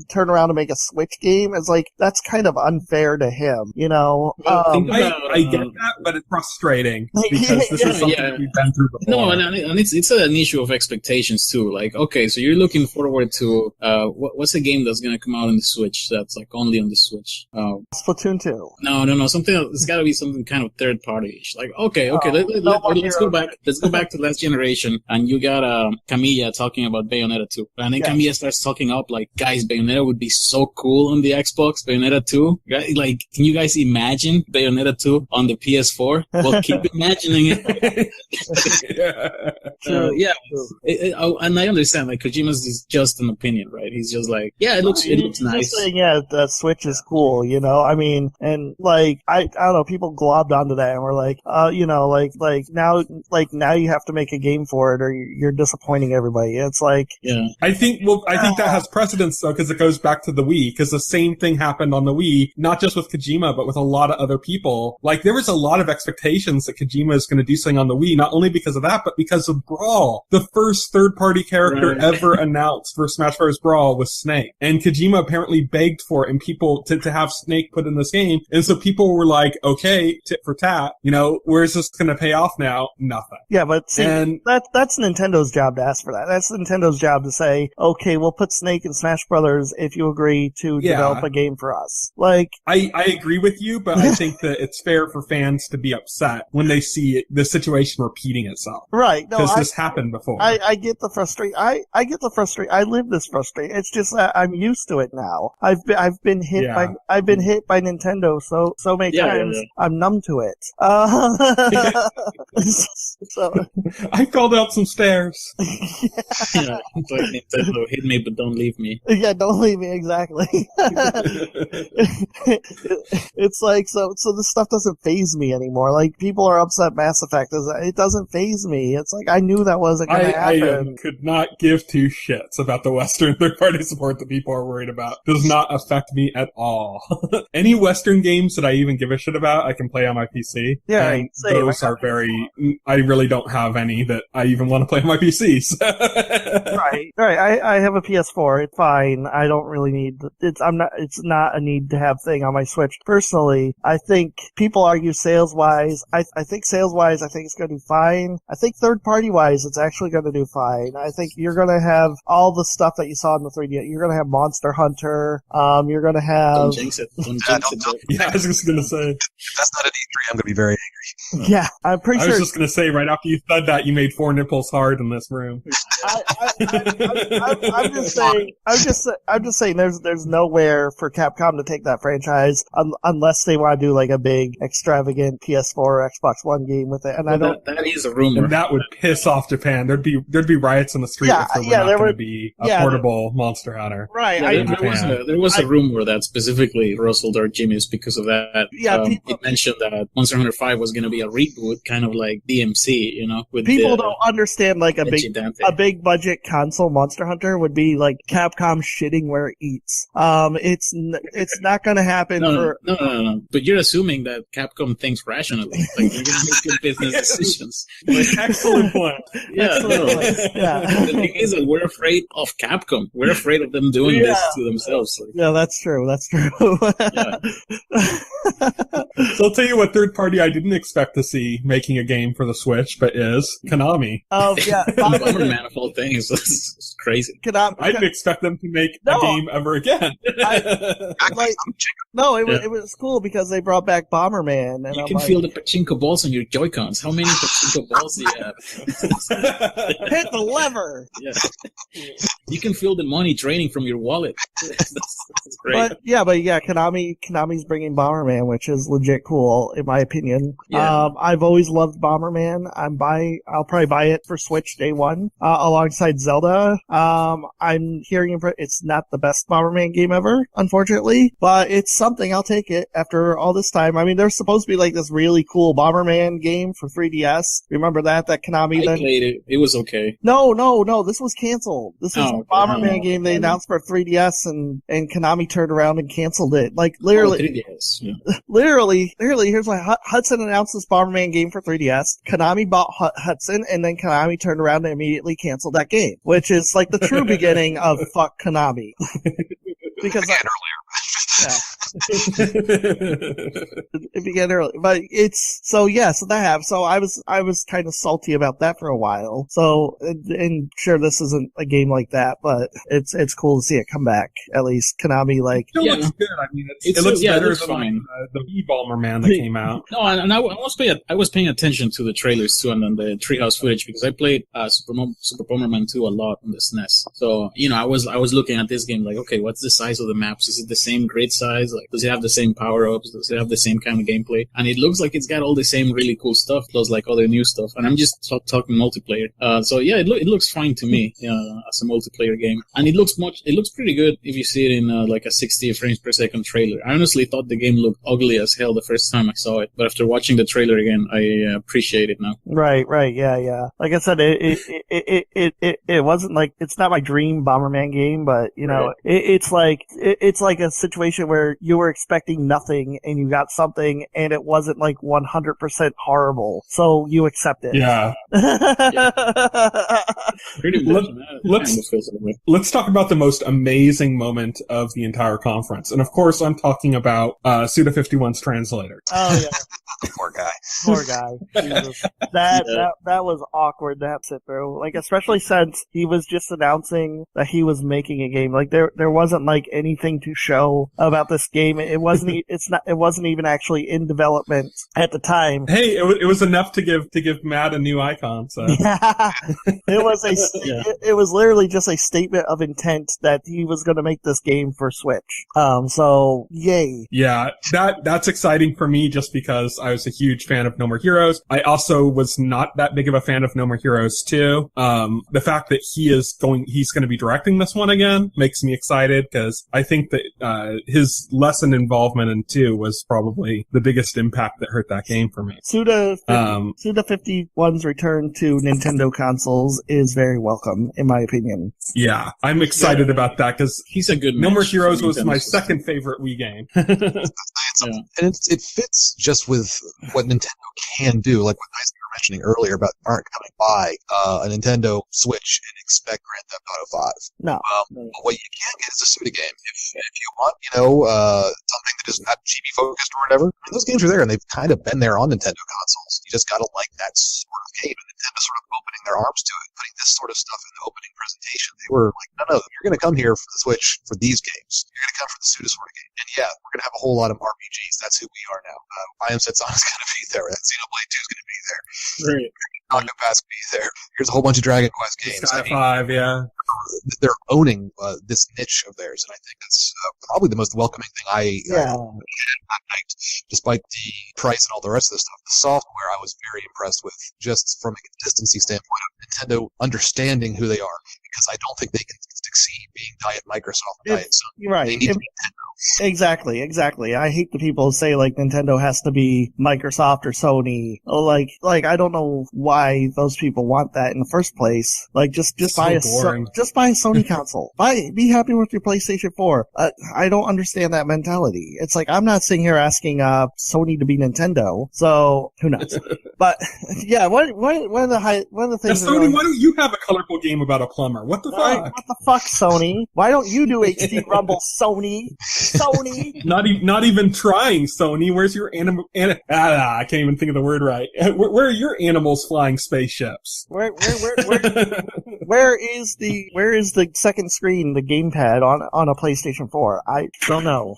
turn around and make a Switch game is, like, that's kind of unfair to him, you know? I get that, but it's frustrating because this is something that we've been through before. No, and it's an issue of expectations too. Like, okay, so you're looking forward to what's a game that's gonna come out on the Switch that's like only on the Switch? Splatoon 2. No, something. It's got to be something kind of third party-ish. Like, okay, let's go back. Let's go back to last generation, and you got Camilla talking about Bayonetta 2, and then Camilla starts talking up like, guys, Bayonetta would be so cool on the Xbox. Bayonetta 2, like, can you guys imagine Bayonetta 2 on the PS4? Well, keep imagining it. And I understand, like, Kojima's is just an opinion, right? He's just like, it looks nice. Just saying, the Switch is cool, you know? I mean, and, like, I don't know, people globbed onto that and were like, you know, now you have to make a game for it or you're disappointing everybody. It's like... Yeah. I think that has precedence, though, because it goes back to the Wii, because the same thing happened on the Wii, not just with Kojima, but with a lot of other people. Like, there was a lot of expectations that Kojima is going to do something on the Wii, not only because of that, but because of Brawl. The first third-party character ever announced for Smash Bros. Brawl was Snake. And Kojima apparently begged for it and people to have Snake put in this game. And so people were like, okay, tit for tat, you know, where's this going to pay off now? Nothing. Yeah, but see, that's Nintendo's job to ask for that. That's Nintendo's job to say, okay, we'll put Snake in Smash Brothers if you agree to develop a game for us. Like, I agree with you, but I think that it's fair for fans to be upset when they see the situation repeating itself. Right. No, because this happened before. I get the frustration. I get the frustration. I live this frustration. It's just that I'm used to it now. I've been hit by Nintendo so many times. I'm numb to it. So I called up some stairs. It's like Nintendo, hit me but don't leave me. Yeah, don't leave me, exactly. It's like, so this stuff doesn't faze me anymore. Like, people are upset Mass Effect. It doesn't faze me. It's like, I knew that wasn't going to happen. I could not give two shits about the Western third-party support that people are worried about. Does not affect me at all. Any Western games that I even give a shit about, I can play on my PC. Yeah, and those are I really don't have any that I even want to play on my PC. So. Right. I have a PS4. It's fine. I don't really need it's not a need to have thing on my Switch. Personally, I think people argue sales wise. I think sales wise, I think it's going to do fine. I think third party wise, it's actually going to do fine. I think you're going to have all the stuff that you saw in the 3D. You're going to have Monster Hunter. You're going to have. Don't jinx it. Yeah, I was just going to say. If that's not an E3, I'm going to be very angry. Yeah, I'm pretty sure. I was just going to say, right after you said that, you made 4 nipples hard in this room. I'm just saying there's nowhere for Capcom to take that franchise unless they want to do like a big extravagant PS4 or Xbox One game with it. And that is a rumor. And that would piss off Japan. There'd be riots in the street if there were not going to be a portable Monster Hunter. Right. There was a rumor that specifically rustled our jimmies because of that. Yeah. It mentioned that Monster Hunter 5 was going to be a reboot, kind of like DMC, you know. With people don't understand like a big budget console Monster Hunter would be like Capcom shitting where it eats. It's not going to happen. No. But you're assuming that Capcom thinks rationally. Like, they're going to make good business decisions. Excellent point. Yeah. The thing is that we're afraid of Capcom. We're afraid of them doing this to themselves. Like, yeah, that's true. So I'll tell you what third party I didn't expect to see making a game for the Switch. Switch, but is Konami. Oh yeah, Bomberman of all things. It's crazy. Konami. I didn't expect them to make a game ever again. It was cool because they brought back Bomberman, and you can feel the pachinko balls on your Joy-Cons. How many pachinko balls do you have? Hit the lever. Yeah. You can feel the money draining from your wallet. That's great. But Konami's bringing Bomberman, which is legit cool in my opinion. Yeah. I've always loved Bomberman. I'll probably buy it for Switch day one, alongside Zelda. I'm hearing it's not the best Bomberman game ever, unfortunately, but it's something. I'll take it after all this time. I mean, there's supposed to be like this really cool Bomberman game for 3DS. Remember that Konami I played it. It was okay. No. This was canceled. This was a Bomberman game they announced for 3DS, and Konami turned around and canceled it. Like literally, 3DS. Yeah. literally. Here's why Hudson announced this Bomberman game for 3DS. Konami bought Hudson, and then Konami turned around and immediately canceled that game, which is like the true beginning of fuck Konami. Because it began early, but so that happened. So I was kind of salty about that for a while. So, and sure, this isn't a game like that, but it's cool to see it come back. At least Konami, like, it looks good. I mean, it looks better than the Wii Bomberman that came out. No, and I was paying attention to the trailers too, and then the Treehouse footage, because I played Super Bomberman 2 a lot on the SNES. So I was looking at this game like, okay, what's the size of the maps? Is it the same grid size? Like, does it have the same power-ups? Does it have the same kind of gameplay? And it looks like it's got all the same really cool stuff, plus like other new stuff. And I'm just talking multiplayer. So yeah, it looks fine to me as a multiplayer game. And it looks pretty good if you see it in like a 60 frames per second trailer. I honestly thought the game looked ugly as hell the first time I saw it, but after watching the trailer again, I appreciate it now. Right, yeah. Like I said, it wasn't like, it's not my dream Bomberman game, but right. It's like a situation where you were expecting nothing and you got something, and it wasn't like 100% horrible, so you accept it. Yeah. Pretty much. Let's talk about the most amazing moment of the entire conference, and of course, I'm talking about Suda51's translator. Oh yeah. Poor guy. Jesus. That was awkward to have to sit through. Like, especially since he was just announcing that he was making a game. Like, there wasn't like anything to show about this game. It wasn't even actually in development at the time. Hey, it was enough to give Matt a new icon. So yeah. It was literally just a statement of intent that he was going to make this game for Switch. So yay. Yeah, that's exciting for me just because I was a huge fan of No More Heroes. I also was not that big of a fan of No More Heroes 2. The fact that he's going to be directing this one again makes me excited, because I think that his lesson involvement in 2 was probably the biggest impact that hurt that game for me. Suda51's return to Nintendo consoles is very welcome, in my opinion. Yeah, I'm excited about that, because he's a good No More Heroes was my second favorite Wii game. And it fits just with what Nintendo can do, like what guys were mentioning earlier about aren't coming by a Nintendo Switch and expect Grand Theft Auto 5. No. What you can get is a Suda game. If you want, something that is not chibi focused or whatever, I mean, those games are there and they've kind of been there on Nintendo consoles. You just gotta like that sort of game, and Nintendo sort of opening their arms to it, putting this sort of stuff in the opening presentation. They were like, no, you're gonna come here for the Switch for these games. You're gonna come for the Suda sort of game. And yeah, we're gonna have a whole lot of RPGs. That's who we are now. I Am Setsun is gonna be there. Xenoblade 2 is gonna be there. Right. Octopath be there. Here's a whole bunch of Dragon Quest games. Sky 5, yeah. They're owning this niche of theirs, and I think that's probably the most welcoming thing I had that night, despite the price and all the rest of the stuff. The software I was very impressed with, just from a consistency standpoint of Nintendo understanding who they are, because I don't think they can succeed being Diet Microsoft or Diet Sony. Right. They need to be Nintendo. Exactly. I hate the people who say like Nintendo has to be Microsoft or Sony. Like I don't know why those people want that in the first place. Like just buy a Sony console. Be happy with your PlayStation 4. I don't understand that mentality. It's like I'm not sitting here asking Sony to be Nintendo. So who knows? But yeah, one of the things. Sony, why don't you have a colorful game about a plumber? What the fuck? What the fuck, Sony? Why don't you do HD Rumble, Sony? Sony. Not even trying, Sony. Where's your I can't even think of the word right. Where are your animals flying spaceships? Where is the second screen, the gamepad on a PlayStation 4? I don't know.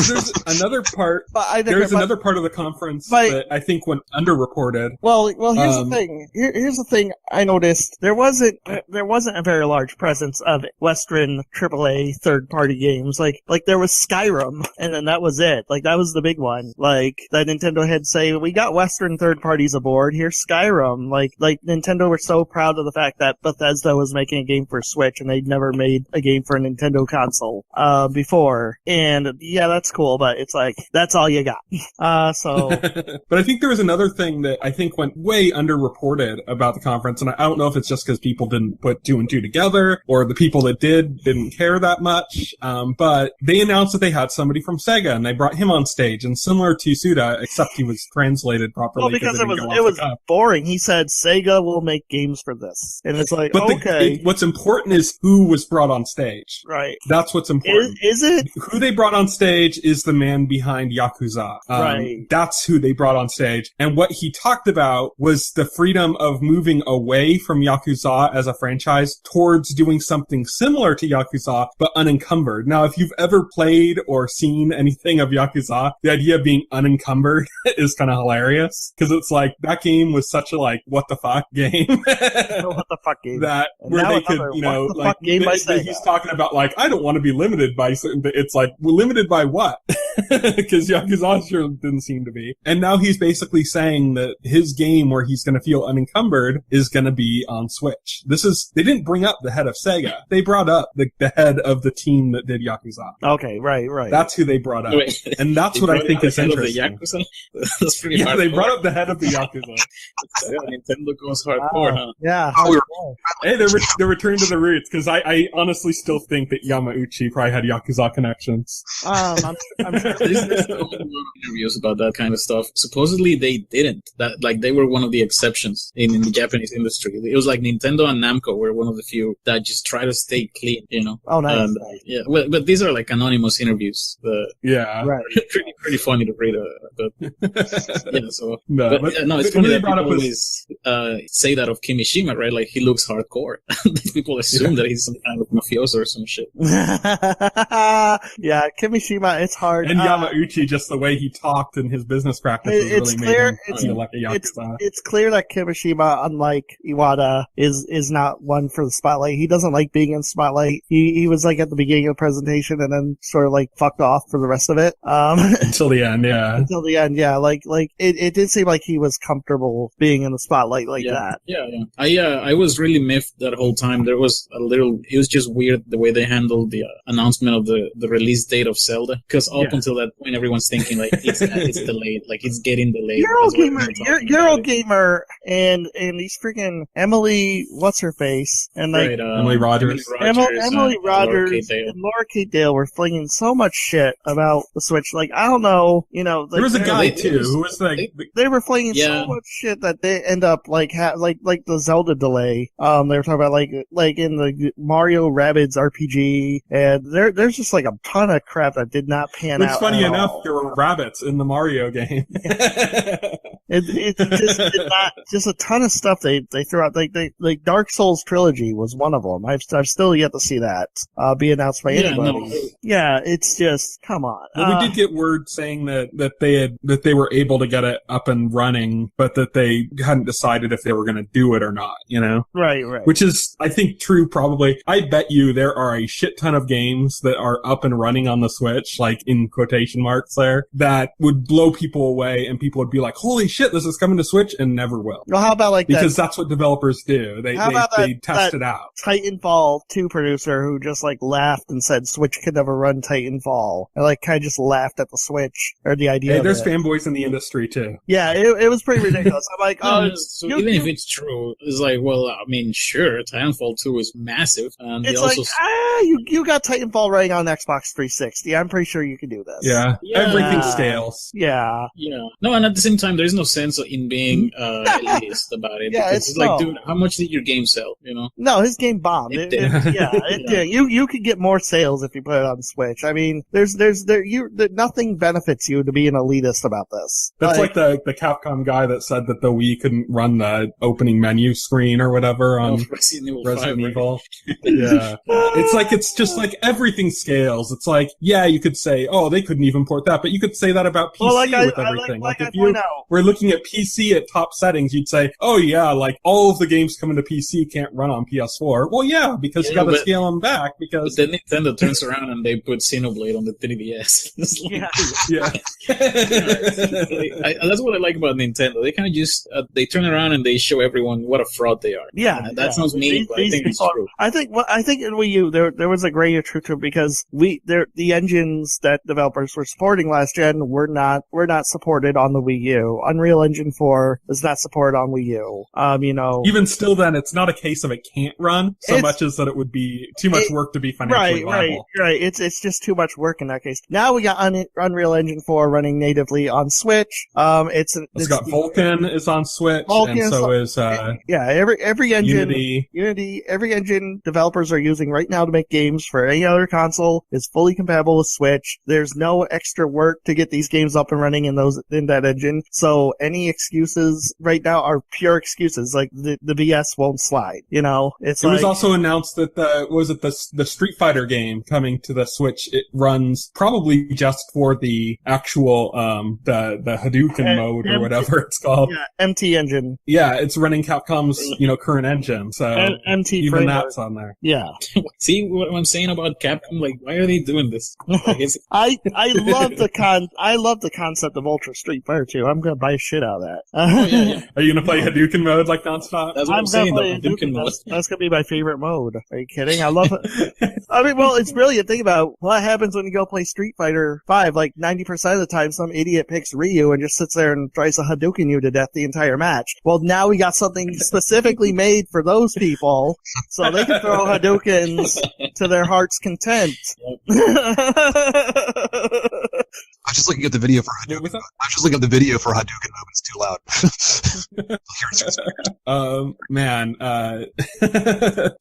There's another part. Another part of the conference that I think went underreported. Well, here's the thing. Here's the thing I noticed. There wasn't a very large presence of Western AAA third-party games. Like there was Skyrim, and then that was it. Like, that was the big one. Like, that Nintendo had say, we got Western third parties aboard. Here's Skyrim. Like Nintendo were so proud of the fact that Bethesda was making a game for Switch, and they'd never made a game for a Nintendo console before. And yeah, that's cool, but it's like, that's all you got. But I think there was another thing that I think went way underreported about the conference, and I don't know if it's just because people didn't put two and two together, or the people that didn't care that much, but they announced that they had somebody from Sega, and they brought him on stage, and similar to Suda, except he was translated properly. Well, because it was boring. He said, Sega will make games for this. And it's like, but okay. What's important is who was brought on stage. Right. That's what's important. Is it? Who they brought on stage is the man behind Yakuza. Right. That's who they brought on stage. And what he talked about was the freedom of moving away from Yakuza as a franchise towards doing something similar to Yakuza, but unencumbered. Now, if you've ever played or seen anything of Yakuza, the idea of being unencumbered is kind of hilarious. Because it's like, that game was such a, like, what the fuck game. What the fuck game? That, where they could, you know, like, he's talking about, like, I don't want to be limited by certain, it's like, we're limited by what? Because Yakuza sure didn't seem to be. And now he's basically saying that his game where he's going to feel unencumbered is going to be on Switch. They didn't bring up the head of Sega. They brought up the head of the team that did Yakuza. Okay, right. That's who they brought up. Wait, and that's what I think is interesting. That's pretty hardcore. They brought up the head of the Yakuza. Nintendo goes hardcore, huh? Yeah. Hey, they're returning to the roots, because I honestly still think that Yamauchi probably had Yakuza connections. I'm sure. There's interviews about that kind of stuff. Supposedly they didn't. That, like, they were one of the exceptions in the Japanese industry. It was like Nintendo and Namco were one of the few that just try to stay clean, you know. Oh, nice. And, yeah, well, but these are like anonymous interviews. Yeah, right. Pretty funny to read. But yeah, so it's they funny that brought people up always say that of Kimishima, right? Like, he looks hardcore. People assume that he's some kind of mafioso or some shit. Yeah, Kimishima, it's hard. And Yamauchi, just the way he talked and his business practices really made him feel like a Yakuza. It's clear that Kimishima, unlike Iwata, is not one for the spotlight. He doesn't like being in spotlight. He was like at the beginning of the presentation and then sort of like fucked off for the rest of it. Until the end, yeah. Until the end, yeah. Like it did seem like he was comfortable being in the spotlight like that. Yeah. I was really miffed that whole time. It was just weird the way they handled the announcement of the release date of Zelda. Because up until that point, everyone's thinking like it's delayed, like it's getting delayed. Eurogamer, and these freaking Emily, what's her face, and like right, Emily Rogers, Emily Rogers, and Laura Kate Dale were flinging so much shit about the Switch. Like, I don't know, you know. Like, there was a guy too who was like, they were flinging so much shit that they end up like like the Zelda delay. They were talking about like in the Mario Rabbids RPG, and there's just like a ton of crap that did not pan out. It's funny enough, there were rabbits in the Mario game. It's just a ton of stuff they threw out. Like Dark Souls trilogy was one of them. I've still yet to see that be announced by anybody. No. Yeah, it's just, come on. Well, we did get word saying that they were able to get it up and running, but that they hadn't decided if they were going to do it or not. You know, right. Which is, I think, true. Probably, I bet you there are a shit ton of games that are up and running on the Switch, like in quotation marks there, that would blow people away, and people would be like, "Holy shit, this is coming to Switch," and never will. Well, how about because that's what developers do. They test it out. Titanfall 2 producer who just like laughed and said Switch could never run Titanfall, and like kind of just laughed at the Switch or the idea. Hey, there's fanboys in the industry too. Yeah, it was pretty ridiculous. I'm like, even if it's true, it's like, well, I mean, sure, Titanfall 2 is massive, and it's they also yeah, you got Titanfall running on Xbox 360. I'm pretty sure you can do this. Yeah. Everything scales. Yeah. Yeah. No, and at the same time, there's no sense in being elitist about it. Yeah, because it's like, dude, how much did your game sell? You know? No, his game bombed. It did. You could get more sales if you put it on Switch. I mean, nothing benefits you to be an elitist about this. That's like the Capcom guy that said that the Wii couldn't run the opening menu screen or whatever on Resident Evil. Yeah. It's just like everything scales. It's like, yeah, you could say, oh, they couldn't even port that, but you could say that about PC with everything. Like if you were looking at PC at top settings, you'd say, oh yeah, like all of the games coming to PC can't run on PS4. Well, yeah, because you gotta scale them back because... But then Nintendo turns around and they put Xenoblade on the 3DS. That's what I like about Nintendo. They kind of just, they turn around and they show everyone what a fraud they are. Yeah. That sounds mean, but I think it's true. I think in Wii U, there was a great truth to it because the engines that developers were supporting last gen were not supported on the Wii U. Unreal Engine 4 is not supported on Wii U. Even still then, it's not a case of it can't run so much as that it would be too much work to be financially viable. Right. It's just too much work in that case. Now we got Unreal Engine 4 running natively on Switch. It's got Vulkan is on Switch, and so is every engine Unity. Every engine developers are using right now to make games for any other console is fully compatible with Switch. There's no extra work to get these games up and running in that engine. So any excuses right now are pure excuses. Like the BS won't slide. You know, it was also announced that the Street Fighter game coming to the Switch. It runs probably just for the actual the Hadouken mode or whatever it's called. Yeah, MT engine. Yeah, it's running Capcom's current engine. So MT even framework. that's on there. Yeah. See what I'm saying about Capcom? Like, why are they doing this? I love the concept of Ultra Street Fighter 2. I'm gonna buy shit out of that. Are you gonna play Hadouken mode like nonstop? That's what I'm saying. Hadouken mode. That's gonna be my favorite mode. Are you kidding? I love it. I mean, well, it's brilliant. Think about what happens when you go play Street Fighter 5. Like 90% of the time, some idiot picks Ryu and just sits there and tries to Hadouken you to death the entire match. Well, now we got something specifically made for those people, so they can throw Hadoukens to their heart's content. I'm just looking at the video for Hadouken. I'm just looking at the video for Hadouken mode. It's too loud.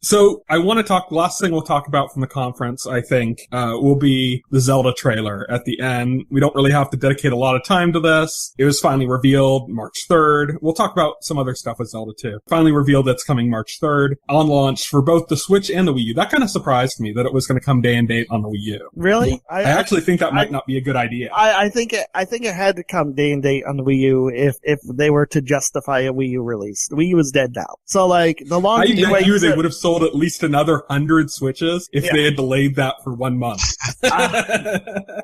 So I want to talk, last thing we'll talk about from the conference, I think, will be the Zelda trailer at the end. We don't really have to dedicate a lot of time to this. It was finally revealed March 3rd. We'll talk about some other stuff with Zelda too. Finally revealed that's coming March 3rd on launch for both the Switch and the Wii U. That kind of surprised me that it was going to come day and date on the Wii U. Really? I actually think that might not be a good idea. I think it had to come day and date on the Wii U if they were to justify a Wii U release. The Wii U is dead now. So like the longer they would have sold at least another 100 Switches if they had delayed that for 1 month.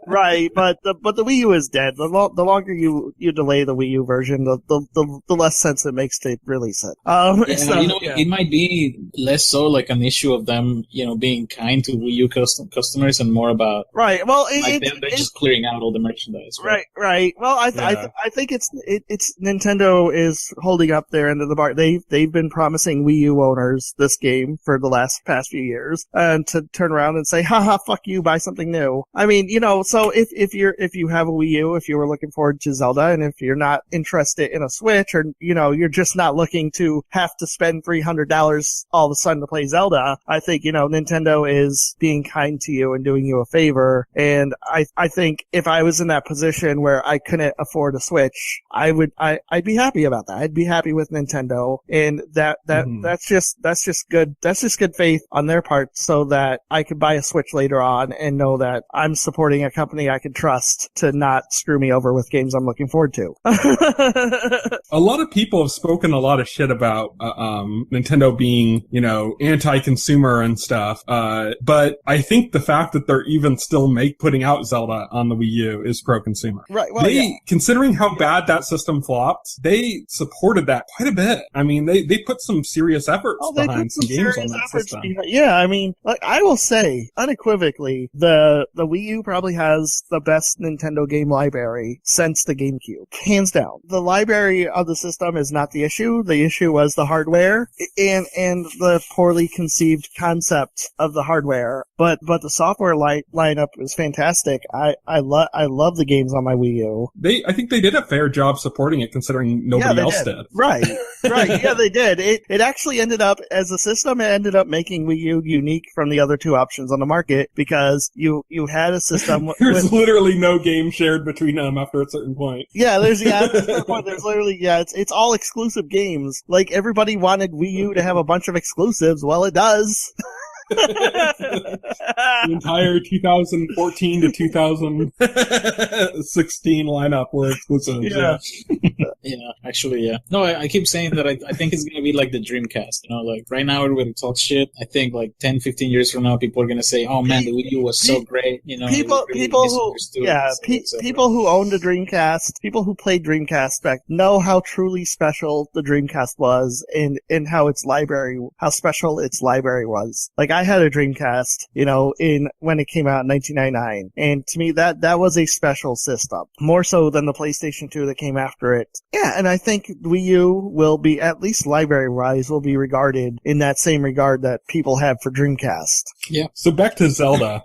Right, but the Wii U is dead. The longer you delay the Wii U version, the less sense it makes to release it. It might be less so like an issue of them, being kind to Wii U customers and more about Well, they're just clearing out all the merchandise. Right. Well, I think it's Nintendo is holding up their end of the bar. They've been promising Wii U owners this game for the past few years, and to turn around and say, haha, fuck you, buy something new. I mean, so if you have a Wii U, if you were looking forward to Zelda, and if you're not interested in a Switch, or you're just not looking to have to spend $300 all of a sudden to play Zelda, I think Nintendo is being kind to you and doing you a favor. And I think if I was in that position where I couldn't afford a Switch, I'd be happy about that. I'd be happy with Nintendo, and that's just good faith on their part, so that I could buy a Switch later on and know that I'm supporting a company I can trust to not screw me over with games I'm looking forward to. A lot of people have spoken a lot of shit about Nintendo being, anti-consumer and stuff. But I think the fact that they're even still putting out Zelda on the Wii U is pro-consumer. Right. Well, considering how bad that system flopped, they supported that quite a bit. I mean, they put some serious efforts behind some games on that system. Yeah, I mean, I will say unequivocally, the Wii U probably has the best Nintendo game library since the GameCube, hands down. The library of the system is not the issue. The issue was the hardware and the poorly conceived concept of of the hardware, but the software lineup is fantastic. I love the games on my Wii U. I think they did a fair job supporting it, considering nobody else did. Right. Yeah, they did. It actually ended up, as a system, it ended up making Wii U unique from the other two options on the market, because you had a system There's literally no game shared between them after a certain point. Yeah, there's literally, it's all exclusive games. Like, everybody wanted Wii U to have a bunch of exclusives. Well, it does. The entire 2014 to 2016 lineup were exclusives. Yeah. Actually. No, I keep saying that I think it's going to be like the Dreamcast. Like right now everybody talks shit. I think like 10, 15 years from now, people are going to say, oh man, the Wii U was so great. People who owned a Dreamcast, people who played Dreamcast back, know how truly special the Dreamcast was, and how special its library was. Like, I had a Dreamcast, when it came out in 1999, and to me that was a special system, more so than the PlayStation 2 that came after it. Yeah, and I think Wii U will be, at least library-wise, will be regarded in that same regard that people have for Dreamcast. Yeah. So back to Zelda.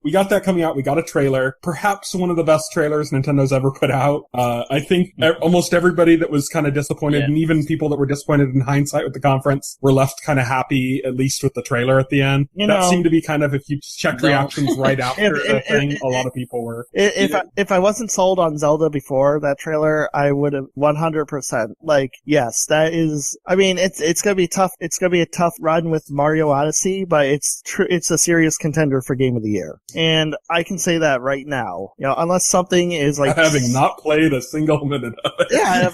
We got that coming out. We got a trailer. Perhaps one of the best trailers Nintendo's ever put out. I think almost everybody that was kind of disappointed, and even people that were disappointed in hindsight with the conference, were left kind of happy, at least with the trailer at the end. That seemed to be kind of, if you check reactions right after the thing, a lot of people were. If I wasn't sold on Zelda before that trailer, I would have 100%. Like, yes, that is, I mean, it's gonna be tough. It's gonna be a tough run with Mario Odyssey, but it's a serious contender for Game of the Year. And I can say that right now. Unless something is like, having not played a single minute of it. Yeah,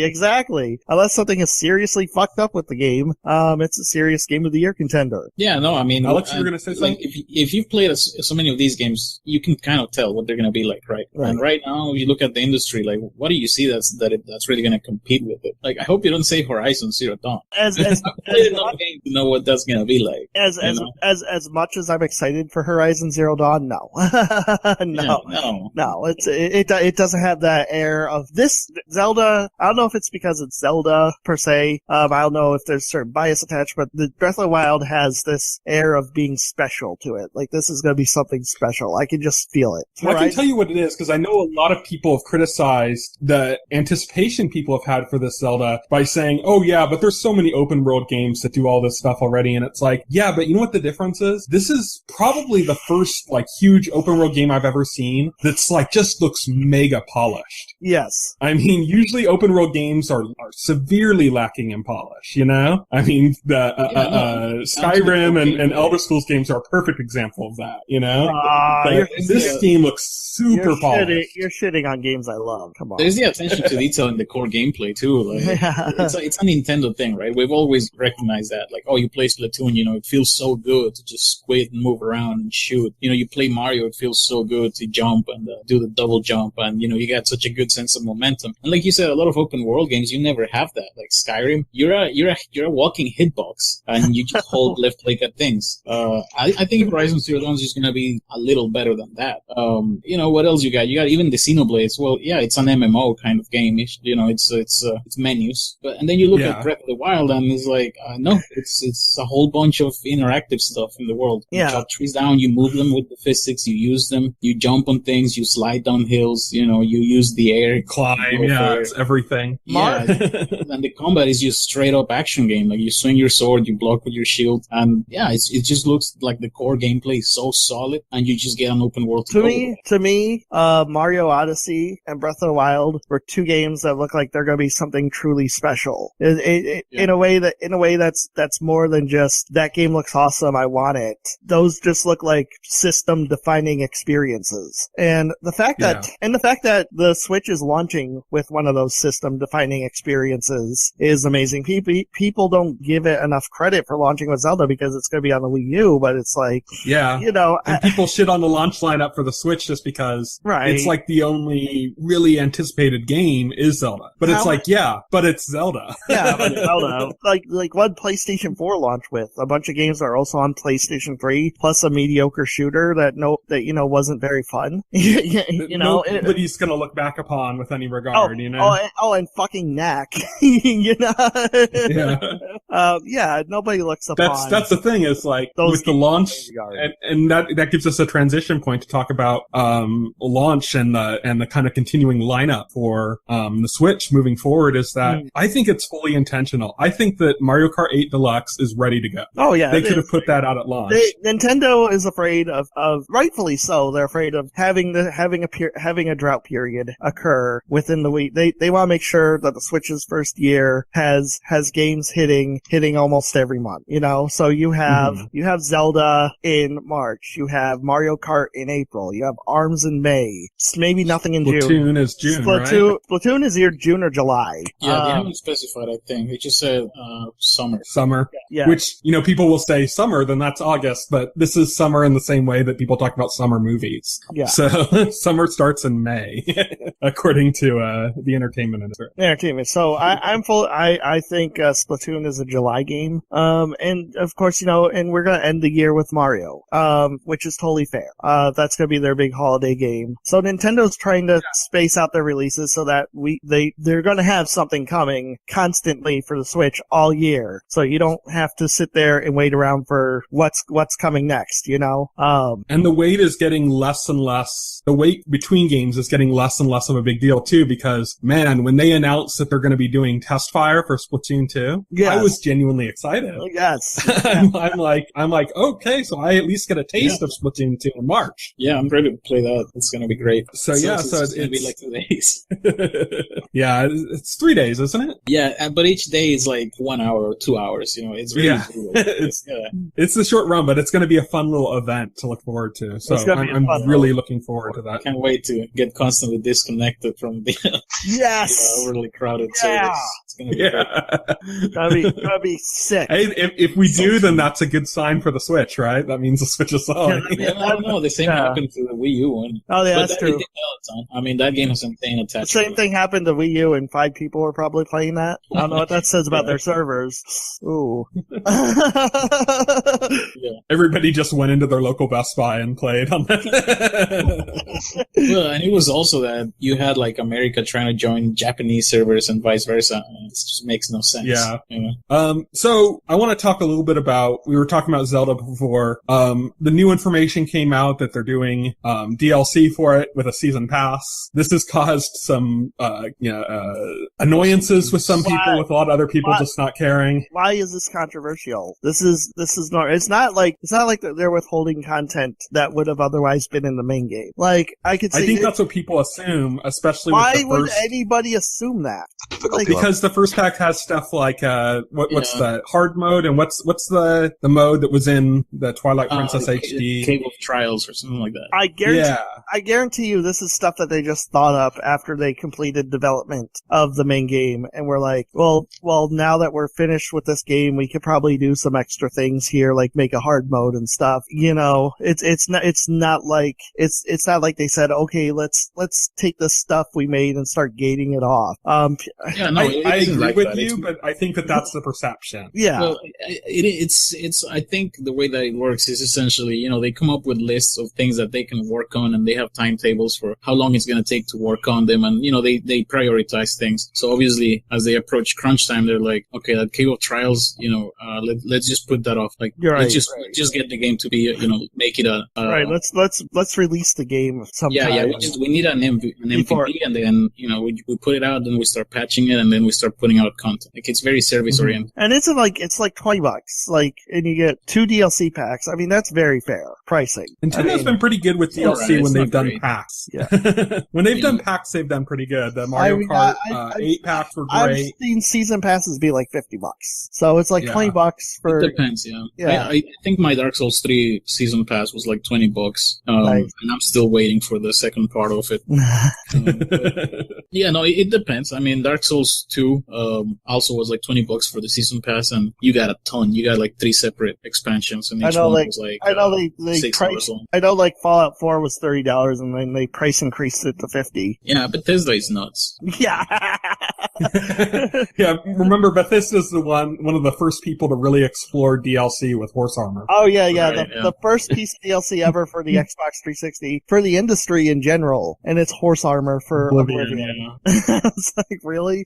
exactly. Unless something is seriously fucked up with the game, it's a serious Game of the Year contender. Yeah, no, I mean, Alex, you were gonna say something? Like, if you've played so many of these games, you can kind of tell what they're gonna be like, right? And right now, if you look at the industry, like, what do you see that's really gonna compete with it? Like, I hope you don't say Horizon Zero Dawn. I've played enough games to know what that's gonna be like. As much as I'm excited for Horizon Zero Dawn, no. No. It doesn't have that air of this Zelda. I don't know if it's because it's Zelda per se. I don't know if there's certain bias attached, but the Breath of the Wild has this air of being special to it. Like, this is going to be something special. I can just feel it. I can tell you what it is, because I know a lot of people have criticized the anticipation people have had for this Zelda by saying, oh yeah, but there's so many open world games that do all this stuff already. And it's like, yeah, but you know what the difference is? This is probably the first, like, huge open world game I've ever seen that's, like, just looks mega polished. Yes. I mean, usually open world games are severely lacking in polish, I mean, Skyrim and Elder Scrolls games are a perfect example of that, this game looks super polished. You're shitting on games I love. Come on. There's the attention to detail in the core gameplay too. Like, it's a Nintendo thing, right? We've always recognized that. Like, oh, you play Splatoon, it feels so good to just squid and move around and shoot. You play Mario, it feels so good to jump and do the double jump, and you got such a good sense of momentum. And like you said, a lot of open world games, you never have that. Like Skyrim, you're a walking hitbox, and you just hold left click at things. I think Horizon Zero Dawn is just gonna be a little better than that. What else you got? You got even the Xenoblades. Well, yeah, it's an MMO kind of game. It's menus. And then you look at Breath of the Wild, and it's like, no, it's a whole bunch of interactive stuff in the world. You chop trees down, you move them with the physics, you use them, you jump on things, you slide down hills, you use the air. Climb, it's everything. Yeah, and the combat is just straight up action game. Like, you swing your sword, you block with your shield, and it just looks like the core gameplay is so solid, and you just get an open world to me, Mario Odyssey and Breath of the Wild were two games that look like they're going to be something truly special. In a way that's more than just, that game looks awesome, I want it. Those just look like system defining experiences. And the fact that the Switch is launching with one of those system defining experiences is amazing. People don't give it enough credit for launching with Zelda because it's going to be on the Wii U, but it's like, and people shit on the launch lineup for the Switch just because it's like the only really anticipated game is Zelda. But but it's Zelda. Yeah, but Zelda. Like what PlayStation 4 launched with? A bunch of games that are also on PlayStation 3, plus a mediocre shooter that wasn't very fun. Nobody's gonna look back upon with any regard, and fucking Knack, Yeah. Nobody looks upon. That's the thing, is like, with the launch, and that gives us a transition point to talk about launch and the kind of continuing lineup for the Switch moving forward, is that I think it's fully intentional. I think that Mario Kart 8 Deluxe is ready to go. Oh yeah, they could have put that out at launch. Nintendo is afraid of rightfully so. They're afraid of having a drought period occur within the week. They want to make sure that the Switch's first year has games hitting almost every month. So you have Zelda in March, you have Mario Kart in April, you have ARMS in May, maybe nothing in June. Splatoon is June, right? Splatoon is either June or July. Yeah, they haven't specified, I think. They just said summer. Summer. Yeah. Which, people will say summer, then that's August, but this is summer in the same way that people talk about summer movies. Yeah. So summer starts in May, according to the entertainment industry. So I think Splatoon is a July game. And of course, and we're gonna end the year with Mario, which is totally fair. That's gonna be their big holiday game. So Nintendo's trying to space out their releases so that they're gonna have something coming constantly for the Switch all year. So you don't have to sit there and wait around for what's coming next, And the wait is getting less and less. The wait between games is getting less and less of a big deal too, because man, when they announced that they're going to be doing test fire for Splatoon 2, I was genuinely excited. Yes. I'm like, okay, so I at least get a taste of Splatoon 2 in March. Yeah, I'm ready to play that. It's going to be great. So it's it's going to be like 2 days. Yeah, it's 3 days, isn't it? Yeah, but each day is like 1 hour or 2 hours. It's really it's the short run, but it's going to be a fun little event to look forward to. So I'm really looking forward to that. I can't wait to get constantly disconnected from the overly crowded service. It's going to be great. That'd be sick. Hey, if we do, then that's a good sign for the Switch, right? That means the Switch is on. I don't know. The same happened to the Wii U one. Oh, yeah, that's true. I mean, that game has been paying attention. The same thing happened to Wii U, and 5 people were probably playing that. I don't know what that says about their servers. Ooh. Everybody just went into their local Best Buy and played on that. Well, and it was also that you had like America trying to join Japanese servers and vice versa. It just makes no sense. Yeah. So I want to talk a little bit about, we were talking about Zelda before. The new information came out that they're doing DLC for it with a season pass. This has caused some annoyances with some people, with a lot of other people just not caring. Why is this controversial? This is not. It's not like they're withholding content that would have otherwise been in the main game. Like I think that's what people assume, especially. Why would anybody assume that? Because the first pack has stuff like what's the hard mode, and what's the mode that was in the Twilight Princess HD Cave of Trials or something like that. I guarantee you this is stuff that they just thought up after they completed development of the main game, and we're like, well, now that we're finished with this game, we could probably do some extra things here, like make a hard mode and stuff. It's not like they said, okay, let's take the stuff we made and start gating it off. I agree with you, but I think that's the perception. Yeah. Well, I think the way that it works is essentially, they come up with lists of things that they can work on, and they have timetables for how long it's going to take to work on them, and, they prioritize things. So obviously, as they approach crunch time, they're like, okay, that Cave of Trials, let's just put that off. Like, let's just get the game to be, make it a... right, let's release the game sometime. Yeah, we need an MVP, and then, we put it out, then we start patching it, and then we start putting out content. Like, it's very service-oriented. And it's like $20, and you get 2 DLC packs. I mean, that's very fair pricing. Nintendo's been pretty good with DLC when they've done packs. Yeah. When they've done packs, they've done pretty good. The Mario Kart 8 packs were great. I've seen season passes be like $50. So it's like $20 for... It depends, yeah. I think my Dark Souls 3 season pass was like $20. Nice. And I'm still waiting for the second part of it. Yeah, no, it depends. I mean, Dark Souls 2 also was like $20 for the season pass, and you got a ton. You got like 3 separate expansions, and each one was like $6 long. I know like Fallout 4 was $30, and then they price increased it to $50. Yeah, Bethesda is nuts. Yeah. Yeah, remember Bethesda's one of the first people to really explore DLC with horse armor. Oh yeah. Right, The first piece of DLC ever for the Xbox 360 for the industry in general, and it's horse armor for Oblivion. It's like, really?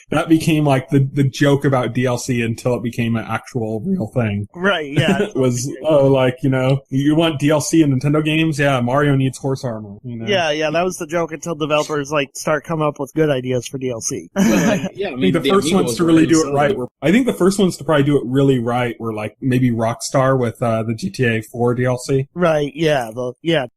That became like the joke about DLC until it became an actual real thing. Right, yeah. It was, you want DLC in Nintendo games? Yeah, Mario needs horse armor. You know? Yeah, that was the joke until developers like start coming up with good ideas for DLC. Yeah, I think the first ones to really do it right were, I think the first ones to probably do it really right were like maybe Rockstar with the GTA 4 DLC. Right, yeah,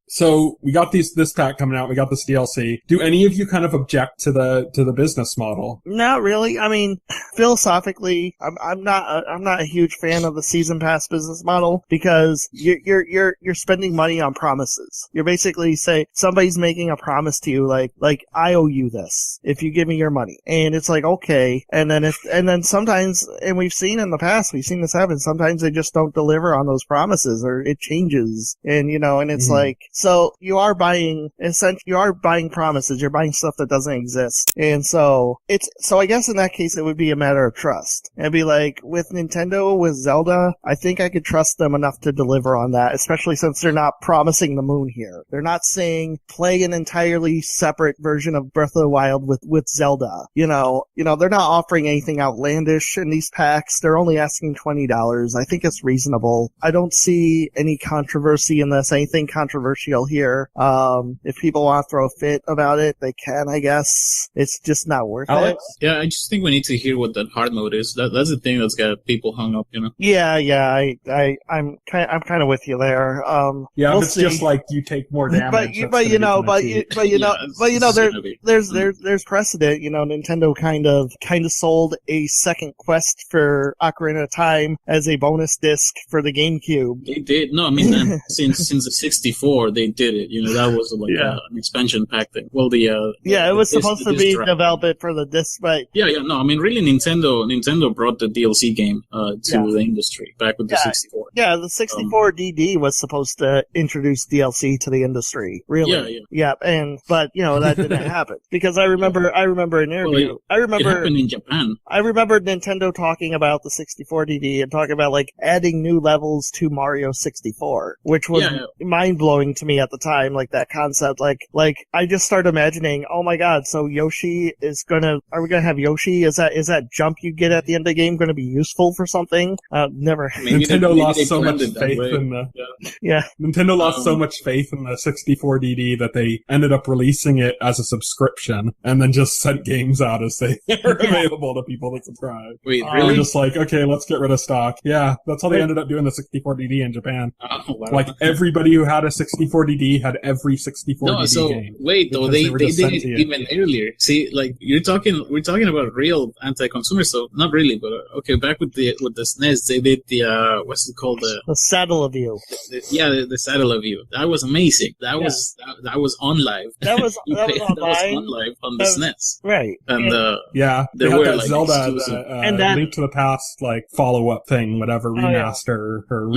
So we got this pack coming out, we got this DLC. Do any of you kind of object to the business model? Not really. I mean, philosophically, I'm not a huge fan of the season pass business model because you're spending money on promises. You're basically saying somebody's making a promise to you like I owe you this if you give me your money. And it's like, okay. And then sometimes, and we've seen in the past, we've seen this happen, sometimes they just don't deliver on those promises or it changes. And and it's like, so you are buying promises, you're buying stuff that doesn't exist. And so I guess in that case it would be a matter of trust. It'd be like with Nintendo, with Zelda, I think I could trust them enough to deliver on that, especially since they're not promising the moon here. They're not saying play an entirely separate version of Breath of the Wild with Zelda. They're not offering anything outlandish in these packs. They're only asking $20. I think it's reasonable. I don't see any controversy in this, anything controversial here. If people want to throw a fit about it, they can, I guess. It's just not worth it. Yeah, I just think we need to hear what that hard mode is. That's the thing that's got people hung up, Yeah, I'm kind of with you there. We'll it's see. Just like you take more damage. There's precedent. Nintendo kind of sold a second quest for Ocarina of Time as a bonus disc for the GameCube. They did. No, I mean, since the 64, they did it. That was like an expansion pack thing. Well, it was supposed to be developed for the disc, but no, I mean, really, Nintendo brought the DLC game to the industry back with the 64. Yeah, the 64 DD was supposed to introduce DLC to the industry. Really? Yeah, but that didn't happen because I remember an interview. It happened in Japan. I remember Nintendo talking about the 64 DD and talking about like adding new levels to Mario 64, which was mind blowing to me at the time. Like that concept, like I just started imagining, oh my god, so Yoshi are we gonna have Yoshi? Is that jump you get at the end of the game going to be useful for something? Never. Nintendo lost so much faith in the. Yeah. Nintendo lost so much faith in the 64 DD that they ended up releasing it as a subscription and then just sent games out as they were available to people that subscribe. Wait, They really? were just like, okay, let's get rid of stock. Yeah, that's how they ended up doing the 64 DD in Japan. Oh, wow. Like everybody who had a 64 DD had every 64 DD game. Wait, though they did it even earlier. See, like we're talking about real anti-consumer stuff. Not really, but okay. Back with the SNES, they did the what's it called, the Saddle of You. The Saddle of You. That was amazing. That was on live. That was on live on the SNES. Right. And they had that like Zelda and that Link to the Past like follow-up thing, whatever, remaster or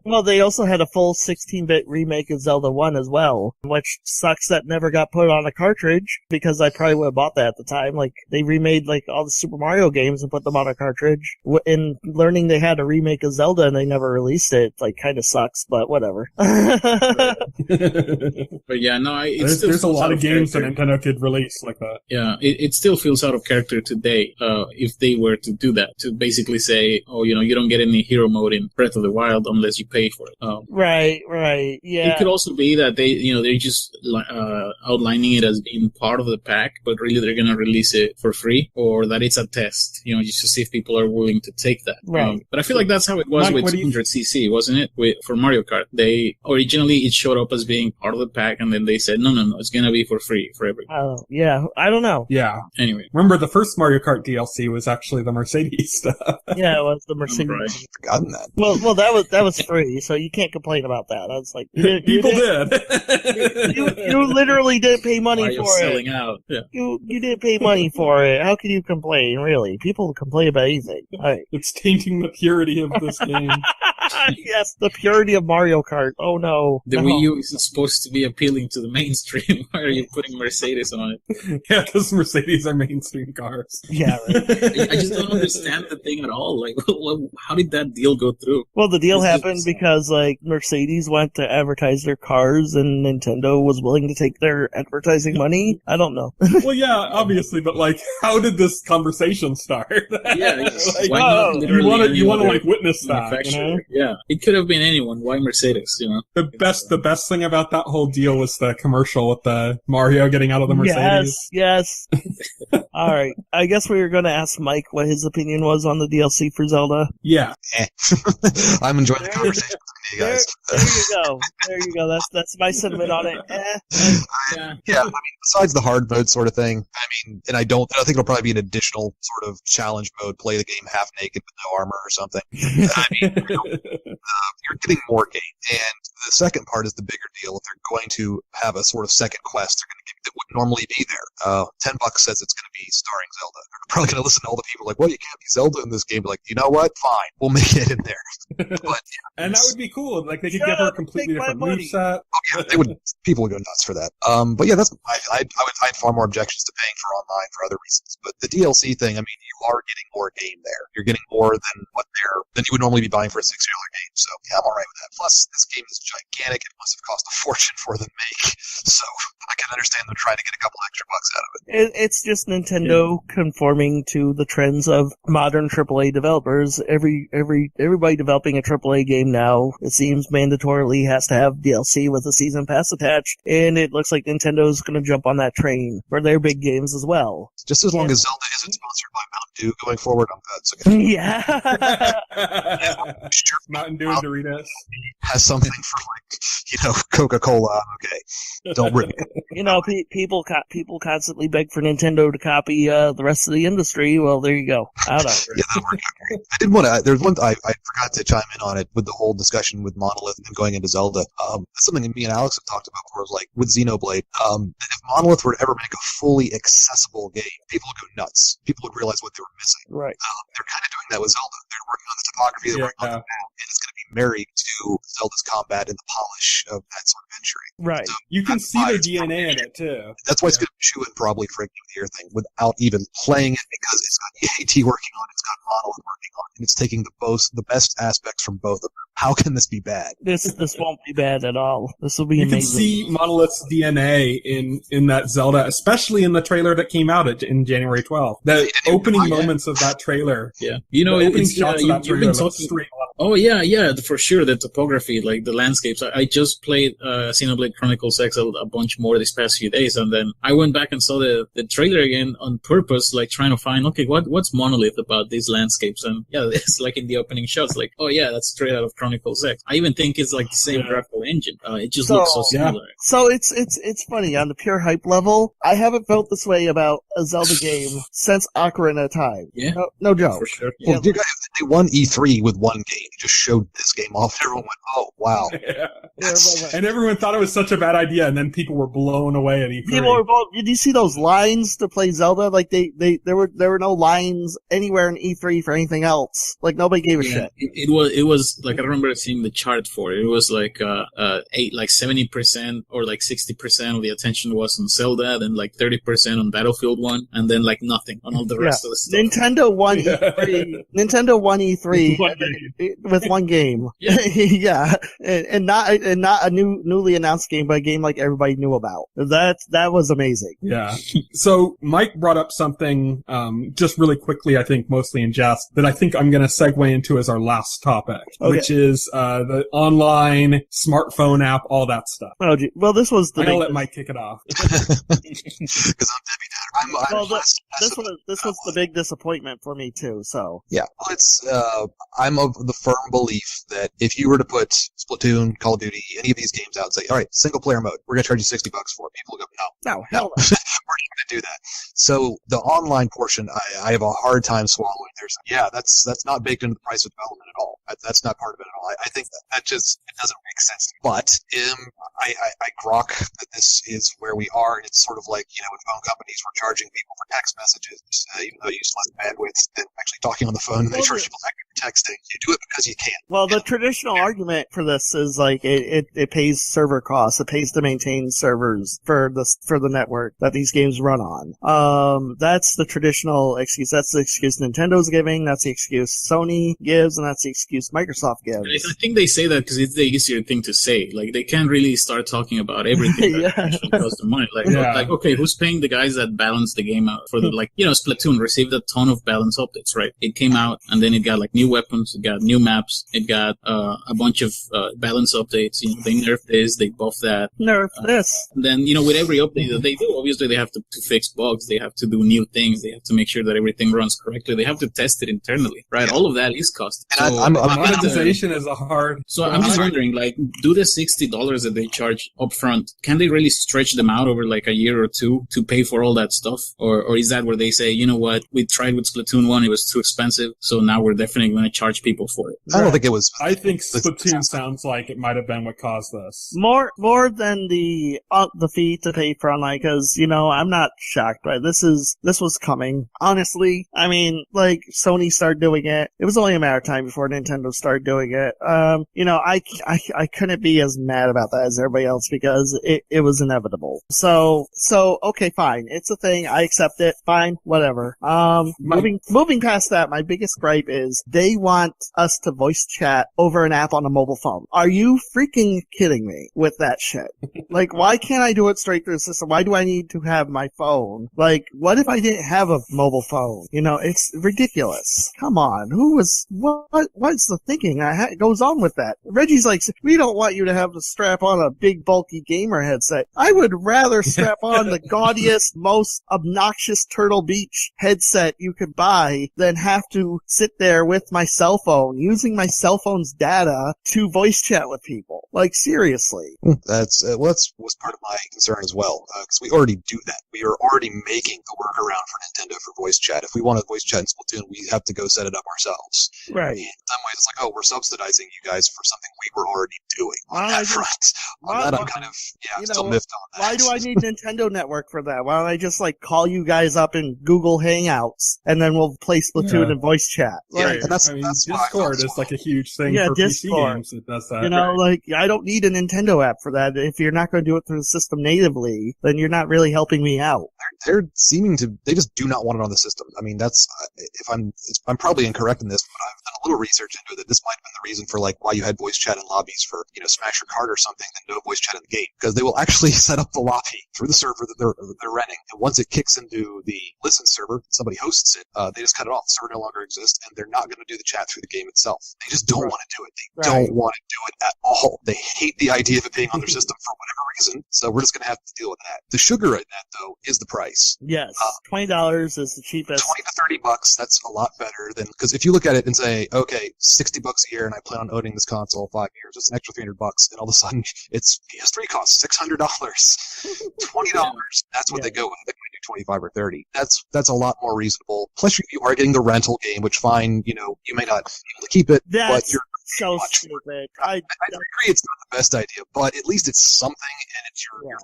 Well, they also had a full 16-bit remake of Zelda 1 as well, which sucks that never got put on a cartridge because I probably would have bought that at the time. Like they remade like all the Super Mario games and put them on a cartridge. In learning they had a remake of Zelda and they never released it, like kind of sucks, but whatever. But yeah, no, there's a lot of games that Nintendo could release like that. Yeah, it still feels out of character today if they were to do that, to basically say, oh, you don't get any hero mode in Breath of the Wild unless you pay for it. Right, yeah. It could also be that they're just outlining it as being part of the pack, but really they're going to release it for free, or that it's a test, just to see if people are willing to take that. Right. But I feel like that's how it was with 200cc, wasn't it? For Mario Kart, originally it showed up as being part of the pack, and then they said, no, it's going to be for free for everyone. Yeah, I don't know. Yeah. Anyway. Remember, the first Mario Kart DLC was actually the Mercedes stuff. Yeah, it was the Mercedes. I've forgotten that. Well, that was free, so you can't complain about that. That's like, People did. You literally didn't pay money Mario's for selling it. out. Yeah. You didn't pay money for it. How can you complain? Really, people complain about anything. All right. It's tainting the purity of this game. Yes, the purity of Mario Kart. Oh no. The no. Wii U isn't supposed to be appealing to the mainstream. Why are you putting Mercedes on it? Yeah, because Mercedes are mainstream cars. Yeah, right. I just don't understand the thing at all. Like, how did that deal go through? Well, the deal It's happened just- because like Mercedes went to advertise their cars, and Nintendo was willing to take their advertising money. I don't know. Well, yeah, obviously, but like, how did this conversation start? Yeah, Like, why not oh, literally you want to any like witness other that, you know? manufacturer? Yeah, it could have been anyone. Why Mercedes? You know, The best thing about that whole deal was the commercial with the Mario getting out of the Mercedes. Yes. All right. I guess we were going to ask Mike what his opinion was on the DLC for Zelda. Yeah. I'm enjoying the conversation with you guys. There you go. That's my sentiment on it. Yeah, I mean, besides the hard mode sort of thing, I mean, and I think it'll probably be an additional sort of challenge mode, play the game half naked with no armor or something. I mean, you're getting more game. And the second part is the bigger deal. If they're going to have a sort of second quest, they're going to give that would normally be there. $10 says it's going to be starring Zelda. They're probably going to listen to all the people like, well, you can't be Zelda in this game. But like, you know what? Fine, we'll make it in there. But And that would be cool. Like, they could Shut give her a up, completely take my different money. moveset. yeah, people would go nuts for that. But yeah, I had far more objections to paying for online for other reasons. But the DLC thing, I mean, you are getting more game there. You're getting more than you would normally be buying for a $60 game. So yeah, I'm alright with that. Plus, this game is gigantic. It must have cost a fortune for them to make. So I can understand them trying to get a couple extra bucks out of it. It's just Nintendo conforming to the trends of modern AAA developers. Everybody developing a AAA game now, it seems mandatorily has to have DLC with a season pass attached, and it looks like Nintendo's going to jump on that train for their big games as well. Just as long as Zelda isn't sponsored by Mountain Dew going forward, I'm good. It's okay. Yeah. Sure, Mountain Dew and Doritos. has something for like, Coca-Cola. Okay, don't rip me. People constantly beg for Nintendo to copy the rest of the industry. Well, there you go. I don't know. Yeah, that worked out great. I did want to. There's one. I forgot to chime in on it with the whole discussion with Monolith and going into Zelda. Something that me and Alex have talked about before, was like with Xenoblade. If Monolith were to ever make a fully accessible game, people would go nuts. People would realize what they were missing. Right. They're kind of doing that with Zelda. They're working on the topography. They're working on the map, and it's going to be married to Zelda's combat and the polish of that sort of entry. Right. So You can that's see why their it's DNA in it, too. That's why it's going to chew and probably for a Game of the Year thing without even playing it, because it's got EAT working on it, it's got Monolith working on it, and it's taking the best aspects from both of them. How can this be bad? This won't be bad at all. This will be You amazing. can see Monolith's DNA in that Zelda, especially in the trailer that came out in January 12th. The opening moments of that trailer. Yeah, The opening shots of that you've trailer been look talking. straight on. Oh yeah, for sure. The topography, like the landscapes. I just played Xenoblade Chronicles X a bunch more these past few days, and then I went back and saw the trailer again on purpose, like trying to find what's Monolith about these landscapes, and yeah, it's like in the opening shots, like oh yeah, that's straight out of Chronicles X. I even think it's like the same graphical engine. It just looks so similar. So it's funny on the pure hype level. I haven't felt this way about a Zelda game since Ocarina of Time. Yeah, no joke. for sure. Well, you guys, they won E3 with one game. They just showed this game off. Everyone went, "Oh, wow!" And everyone thought it was such a bad idea, and then people were blown away at E3. People were both, did you see those lines to play Zelda? Like there were no lines anywhere in E3 for anything else. Like nobody gave a shit. It was like I remember seeing the chart for it. It was like 70% or like 60% of the attention was on Zelda, then like 30% on Battlefield 1, and then like nothing on all the rest of the stuff. Nintendo won E3. Nintendo won E3 with one game. Yeah. and not a newly announced game, but a game like everybody knew about. That was amazing. Yeah. So Mike brought up something, just really quickly, I think mostly in jest, that I think I'm going to segue into as our last topic, which is the online smartphone app, all that stuff. Oh, gee. Well, this was the I'm going to let Mike kick it off. Because I'm Debbie Downer. This was the big disappointment for me too. So yeah, well, it's I'm of the firm belief that if you were to put Splatoon, Call of Duty, any of these games out and say, all right, single player mode, we're gonna charge you $60 for it, people will go, no, hell no. We're not going to do that. So the online portion, I have a hard time swallowing. That's not baked into the price of development at all. That's not part of it at all. I think that just it doesn't make sense. But I grok that this is where we are, and it's sort of like, when phone companies were charging people for text messages, even though you use less bandwidth than actually talking on the phone, and they charge people for texting. You do it because you can. Well, the traditional argument for this is like it pays server costs. It pays to maintain servers for the network that these games run on. That's the traditional excuse. That's the excuse Nintendo's giving. That's the excuse Sony gives, and that's the excuse Microsoft gives. I think they say that because it's the easier thing to say. Like, they can't really start talking about everything that actually costs them money. Like, okay, who's paying the guys that balance the game out for the, Splatoon received a ton of balance updates, right? It came out, and then it got, new weapons, it got new maps, it got a bunch of balance updates. They nerf this, they buff that. Nerf this. And then, with every update that they do, obviously they have to fix bugs, they have to do new things, they have to make sure that everything runs correctly, they have to test it internally, right? All of that is cost. So monetization is a hard... So I'm just wondering, do the $60 that they charge up front, can they really stretch them out over a year or two to pay for all that stuff? Or is that where they say, you know what, we tried with Splatoon 1, it was too expensive, so now we're definitely going to charge people for it? I don't think it was... I think Splatoon sounds like it might have been what caused this. More than the fee to pay for online, because, I'm not shocked by it. This was coming. Honestly, I mean, Sony started doing it. It was only a matter of time before Nintendo started doing it. I couldn't be as mad about that as everybody else because it was inevitable. So okay, fine. It's a thing. I accept it. Fine, whatever. Moving past that, my biggest gripe is they want us to voice chat over an app on a mobile phone. Are you freaking kidding me with that shit? Why can't I do it straight through the system? Why do I need to have my phone? What if I didn't have a mobile phone? It's ridiculous. Come on. What's the thinking goes on with that? Reggie's like, we don't want you to have to strap on a big bulky gamer headset. I would rather strap on the gaudiest, most obnoxious Turtle Beach headset you could buy than have to sit there with my cell phone, using my cell phone's data to voice chat with people. Seriously. That's was part of my concern as well, because we already do that. We are already making the workaround for Nintendo for voice chat. If we want to voice chat in Splatoon, we have to go set it up ourselves. Right. And in some ways, it's we're subsidizing you guys for something we were already doing on that front. I'm kind of, still miffed on that. Why do I need Nintendo Network for that? Why don't I just, call you guys up in Google Hangouts, and then we'll play Splatoon and voice chat? And that's Discord is a huge thing for Discord. PC games that does that. I don't need a Nintendo app for that. If you're not going to do it through the system natively, then you're not really helping me out. They're seeming to, they just do not want it on the system. I mean, I'm probably incorrect in this, but I've done a little research into it, that this might have been the reason for why you had voice chat in lobbies for, Smash or Card or something, and no voice chat in the game. Because they will actually set up the lobby through the server that they're renting. And once it kicks into the listen server, somebody hosts it, they just cut it off. The server no longer exists, and they're not going to do the chat through the game itself. They just don't want to do it. They don't want to do it at all. They hate the idea of it being on their system for whatever reason. So we're just going to have to deal with that. The sugar in that, though, is the price. Yes. $20 is the cheapest. $20 to $30, that's a lot better than, because if you look at it and say, okay, $60 a year, and I plan on owning this console 5 years, it's an extra $300, and all of a sudden it's PS3 costs $600, $20. That's what they go with. They can do 25 or 30. That's a lot more reasonable. Plus, you are getting the rental game, which fine, you may not be able to keep it, but you're so stupid. I agree it's not the best idea, but at least it's something, and it's you're giving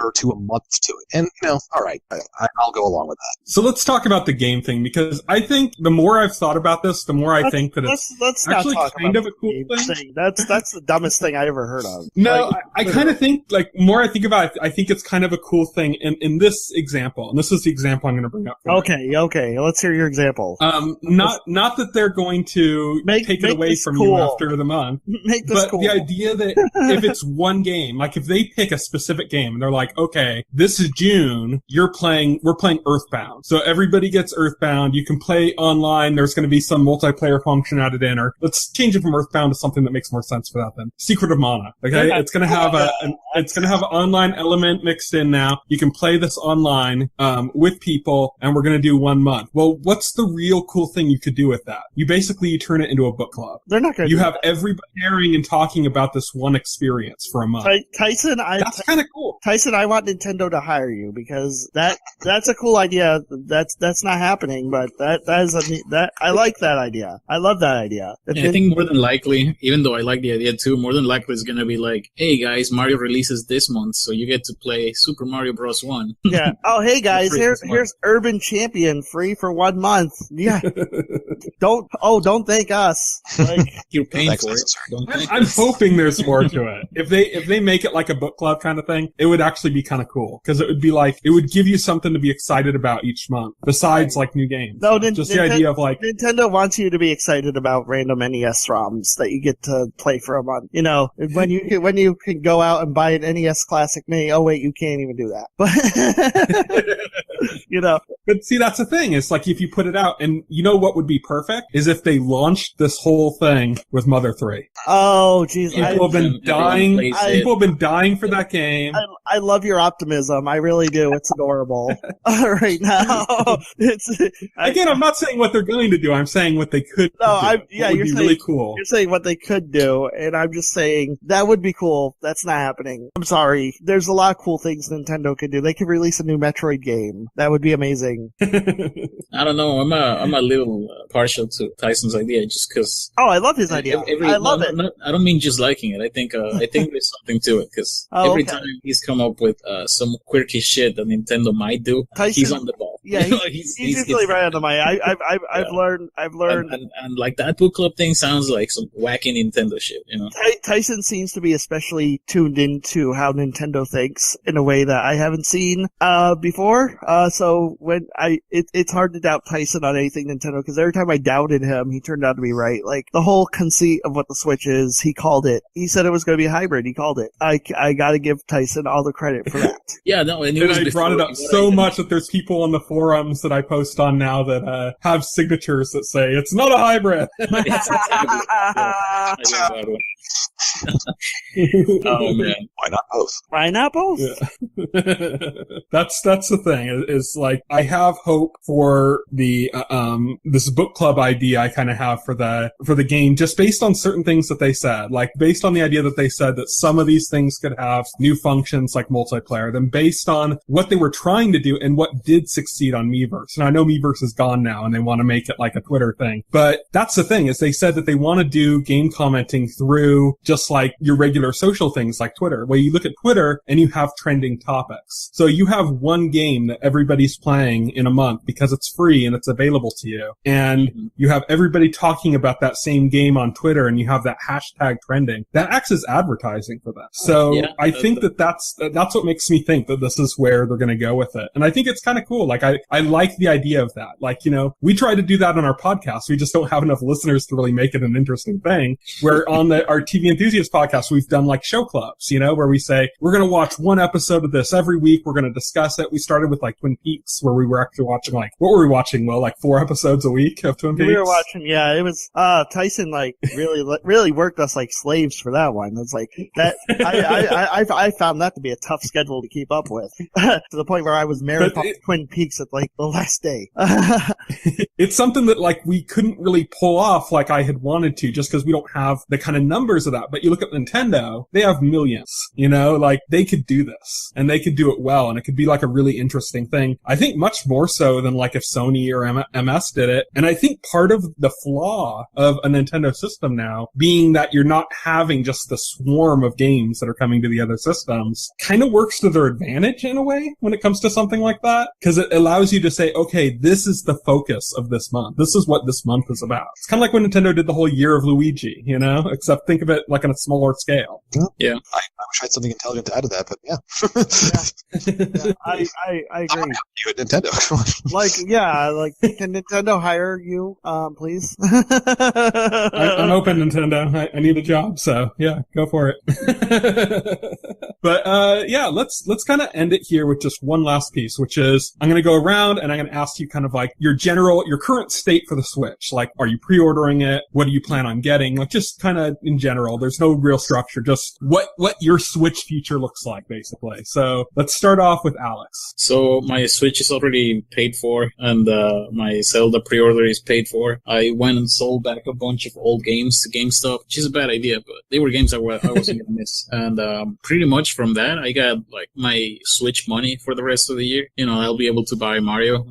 $1 or $2 a month to it. And, all right, I'll go along with that. So let's talk about the game thing, because I think the more I've thought about this, the more I think that it's actually kind of a cool thing. That's the dumbest thing I ever heard of. No, I kind of think, more I think about it, I think it's kind of a cool thing in this example, and this is the example I'm going to bring up. Okay, let's hear your example. Not that they're going to take it away from you after the month, but the idea that if it's one game, if they pick a specific game and they're like, okay, this is June, we're playing Earthbound. So everybody gets Earthbound. You can play online. There's going to be some multiplayer function added in, or let's change it from Earthbound to something that makes more sense for that then. Secret of Mana. Okay. It's going to have it's going to have an online element mixed in now. You can play this online, with people, and we're going to do 1 month. Well, what's the real cool thing you could do with that? You turn it into a book club. They're not going to. You have everybody sharing and talking about this one experience for a month. Tyson, that's kind of cool. Tyson, I want Nintendo to hire you because that's a cool idea. That's not happening, but I like that idea. I love that idea. Yeah, I think more than likely, even though I like the idea too, more than likely it's gonna be like, hey guys, Mario releases this month, so you get to play Super Mario Bros. 1. Yeah. Oh, hey guys, here's Urban Champion free for 1 month. Yeah. Don't thank us. Like, you're paying for it. I'm hoping there's more to it. If they make it like a book club kind of thing, it would actually be kind of cool because it would be like it would give you something to be excited about each month besides like new games. No, just the idea of like Nintendo wants you to be excited about random NES ROMs that you get to play for a month. You know, when you can go out and buy an NES Classic Mini. Oh wait, you can't even do that. But you know. But see, that's the thing. It's like if you put it out, and you know what would be perfect is if they launched this whole thing with Mother 3. Oh, jeez. People have been dying. People have been dying for that game. I love your optimism. I really do. It's adorable. Right now. Again, I'm not saying what they're going to do. I'm saying what they could do. You're saying, really cool. You're saying what they could do, and I'm just saying that would be cool. That's not happening. I'm sorry. There's a lot of cool things Nintendo could do. They could release a new Metroid game. That would be amazing. I don't know. I'm a little partial to Tyson's idea just because. Oh, I love his idea. I love it. I don't mean just liking it. I think there's something to it because every time he's come up with some quirky shit that Nintendo might do, he's on the ball. Yeah, he's usually right on the money. I've learned. And like that book club thing sounds like some wacky Nintendo shit, you know. Tyson seems to be especially tuned into how Nintendo thinks in a way that I haven't seen before. So when it's hard to doubt Tyson on anything Nintendo because every time I doubted him, he turned out to be right. Like the whole conceit of what the Switch is, he called it. He said it was going to be a hybrid. He called it. I got to give Tyson all the credit for that. Yeah, no, and I brought it up so much that there's people on the forums that I post on now that have signatures that say it's not a hybrid. It's a tablet. I love that one. Oh man, why not both? Why not both? Yeah. That's the thing. Is like I have hope for the this book club idea I kind of have for the game, just based on certain things that they said. Like based on the idea that they said that some of these things could have new functions like multiplayer. Then based on what they were trying to do and what did succeed on Miiverse. And I know Miiverse is gone now, and they want to make it like a Twitter thing. But that's the thing is they said that they want to do game commenting through just like your regular social things like Twitter, where you look at Twitter and you have trending topics. So you have one game that everybody's playing in a month because it's free and it's available to you. And you have everybody talking about that same game on Twitter and you have that hashtag trending. That acts as advertising for them. So yeah, I think that's what makes me think that this is where they're going to go with it. And I think it's kind of cool. Like I like the idea of that. Like, you know, we try to do that on our podcast. We just don't have enough listeners to really make it an interesting thing. Where on our TV Enthusiast podcast, we've done like show clubs, you know, where we say, we're going to watch one episode of this every week. We're going to discuss it. We started with like Twin Peaks, where we were actually watching like, what were we watching? Well, like 4 episodes a week of Twin Peaks. We were watching, yeah, it was, Tyson like really worked us like slaves for that one. It's like that, I found that to be a tough schedule to keep up with to the point where I was marathoning Twin Peaks at like the last day. It's something that like we couldn't really pull off like I had wanted to, just because we don't have the kind of numbers of that. But you look at Nintendo, they have millions, you know, like they could do this and they could do it well. And it could be like a really interesting thing. I think much more so than like if Sony or MS did it. And I think part of the flaw of a Nintendo system now being that you're not having just the swarm of games that are coming to the other systems kind of works to their advantage in a way when it comes to something like that. Because it allows you to say, okay, this is the focus of this month. This is what this month is about. It's kind of like when Nintendo did the whole year of Luigi, you know, except think of it like on a smaller scale. Yeah. I wish I had something intelligent to add to that, but yeah. Yeah, I agree. You at Nintendo. Like, yeah, like, can Nintendo hire you, please? I'm open, Nintendo. I need a job, so yeah, go for it. But yeah, let's kind of end it here with just one last piece, which is I'm going to go around and I'm going to ask you kind of like your current state for the Switch. Like, are you pre-ordering it? What do you plan on getting? Like, just kind of in general. There's no real structure. Just what your Switch future looks like, basically. So let's start off with Alex. So my Switch is already paid for, and my Zelda pre-order is paid for. I went and sold back a bunch of old games to GameStop, which is a bad idea, but they were games I wasn't going to miss. And pretty much from that, I got like my Switch money for the rest of the year. You know, I'll be able to buy Mario,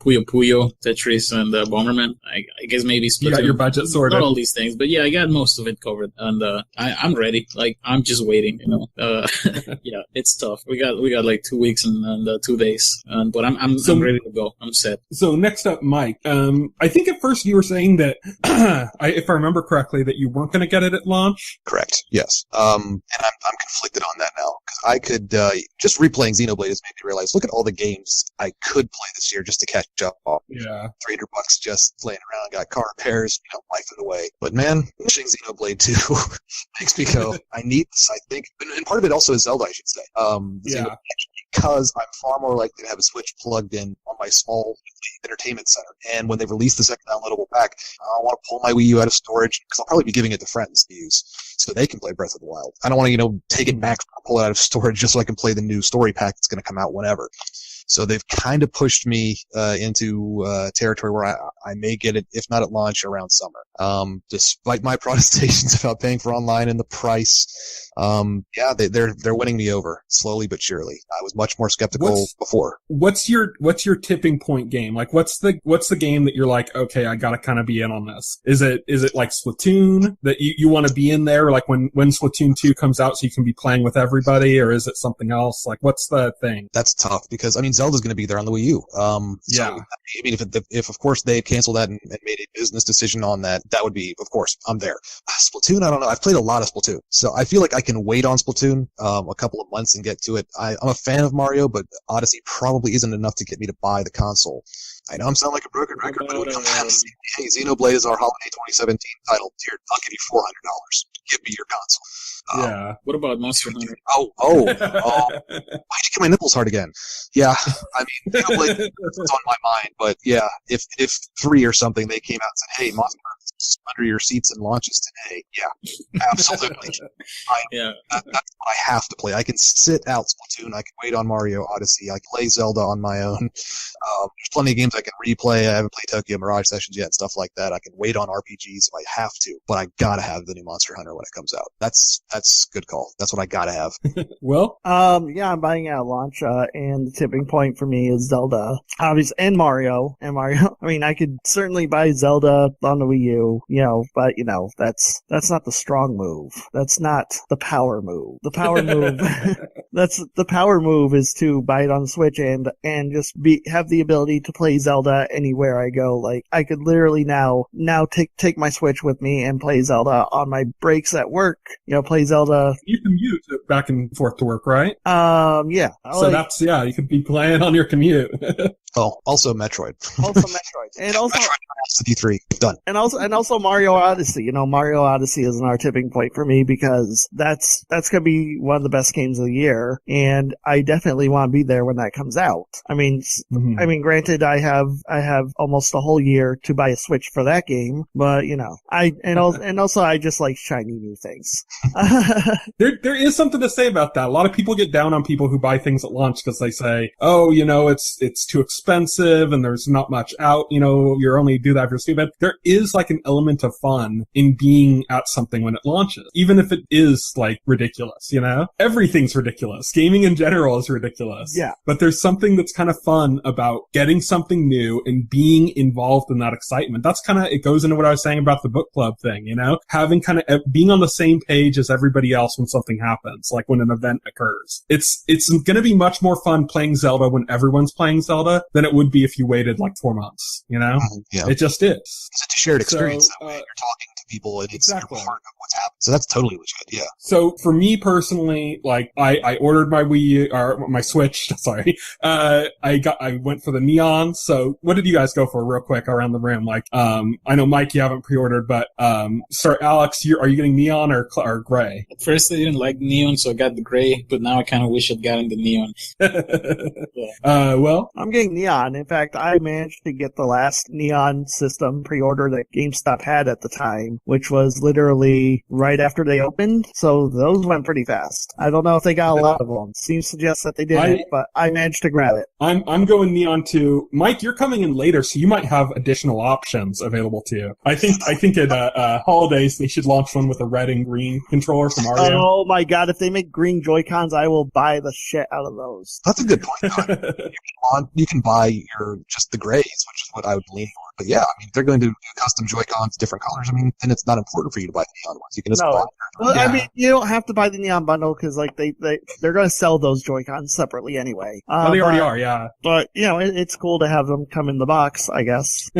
Puyo Puyo, Tetris, and Bomberman. I guess maybe Splatoon. You got your budget sorted. Not all these things, but yeah, I got most of it covered, and I'm ready. Like, I'm just waiting. You know, yeah, it's tough. We got like 2 weeks and 2 days, but I'm ready to go. I'm set. So next up, Mike. I think at first you were saying that, if I remember correctly, that you weren't going to get it at launch. Correct. Yes. And I'm conflicted on that now because I could just replaying Xenoblade has made me realize. Look at all the games I could play this year just to catch up on. Yeah. $300 just laying around. Got car repairs. Life of the way. But man, finishing Xenoblade 2 makes me go. I need this. I think, and part of it also is Zelda. I should say. Yeah. Because I'm far more likely to have a Switch plugged in on my small entertainment center. And when they release the second downloadable pack, I want to pull my Wii U out of storage because I'll probably be giving it to friends to use so they can play Breath of the Wild. I don't want to, take it back, pull it out of storage just so I can play the new story pack that's going to come out whenever. So they've kind of pushed me into territory where I may get it, if not at launch, around summer. Despite my protestations about paying for online and the price, yeah, they're winning me over slowly but surely. I was much more skeptical before. What's your tipping point game? Like, what's the game that you're like, okay, I gotta kind of be in on this? Is it like Splatoon that you want to be in there? Like when Splatoon 2 comes out so you can be playing with everybody, or is it something else? Like, what's the thing? That's tough because, Zelda's going to be there on the Wii U. Yeah. So, if of course they canceled that and made a business decision on that would be, of course, I'm there. Splatoon, I don't know. I've played a lot of Splatoon, so I feel like I can wait on Splatoon a couple of months and get to it. I'm a fan of Mario, but Odyssey probably isn't enough to get me to buy the console. I know I'm sounding like a broken record, but when it comes down to hey, Xenoblade is our holiday 2017 title. Here, I'll give you $400. Give me your console. Yeah. What about Monster Hunter? Why'd you get my nipples hard again? Yeah, Xenoblade was on my mind, but yeah, if 3 or something, they came out and said, hey, Monster Hunter is under your seats and launches today. Yeah, absolutely. That's what I have to play. I can sit out Splatoon. I can wait on Mario Odyssey. I can play Zelda on my own. There's plenty of games I can replay. I haven't played Tokyo Mirage Sessions yet and stuff like that. I can wait on RPGs if I have to, but I gotta have the new Monster Hunter when it comes out. That's good call. That's what I gotta have. Well, yeah, I'm buying it at launch, and the tipping point for me is Zelda, obviously, and Mario. I could certainly buy Zelda on the Wii U, but that's not the strong move. That's not the power move. The power move, the power move is to buy it on the Switch and just have the ability to play Zelda anywhere I go. Like, I could literally now take my Switch with me and play Zelda on my breaks at work. Play Zelda. You commute back and forth to work, right? Yeah. So you could be playing on your commute. Oh, also Metroid. And also Metroid D3 done. And also Mario Odyssey. Mario Odyssey is our tipping point for me because that's gonna be one of the best games of the year, and I definitely want to be there when that comes out. Granted, I have almost a whole year to buy a Switch for that game, but also I just like shiny new things. There is something to say about that. A lot of people get down on people who buy things at launch because they say, oh, it's too expensive and there's not much out, you're only do that if you're stupid. There is like an element of fun in being at something when it launches, even if it is like ridiculous, Everything's ridiculous. Gaming in general is ridiculous. Yeah. But there's something that's kind of fun about getting something new and being involved in that excitement. That's it goes into what I was saying about the book club thing, Having being on the same page as everybody else when something happens, like when an event occurs. It's gonna be much more fun playing Zelda when everyone's playing Zelda than it would be if you waited like 4 months, Yeah. It just is. It's a shared experience that way. You're talking to people, and it's Exactly. part of what's happened. So that's totally legit. Yeah. So for me personally, like I ordered my Wii U, or my Switch. Sorry, I went for the neon. So what did you guys go for, real quick, around the room? Like, I know Mike, you haven't pre-ordered, but sorry, Alex, are you getting neon or gray? At first, I didn't like neon, so I got the gray. But now I kind of wish I'd gotten the neon. Well, I'm getting neon. In fact, I managed to get the last neon system pre-order that GameStop had at the time, which was literally right after they opened. So those went pretty fast. I don't know if they got a lot of them. Seems to suggest that they didn't, but I managed to grab it. I'm going neon too. Mike, you're coming in later, so you might have additional options available to you. I think at holidays they should launch one with a red and green controller from Mario. Oh my god, if they make green Joy-Cons, I will buy the shit out of those. That's a good point. You can buy just the grays, which is what I would lean for. But yeah, I mean, if they're going to do custom Joy-Cons, different colors, I mean, then it's not important for you to buy the neon ones. You can just buy them. Well, I mean, you don't have to buy the neon bundle because, like, they're going to sell those Joy-Cons separately anyway. They already are, yeah. But it's cool to have them come in the box, I guess.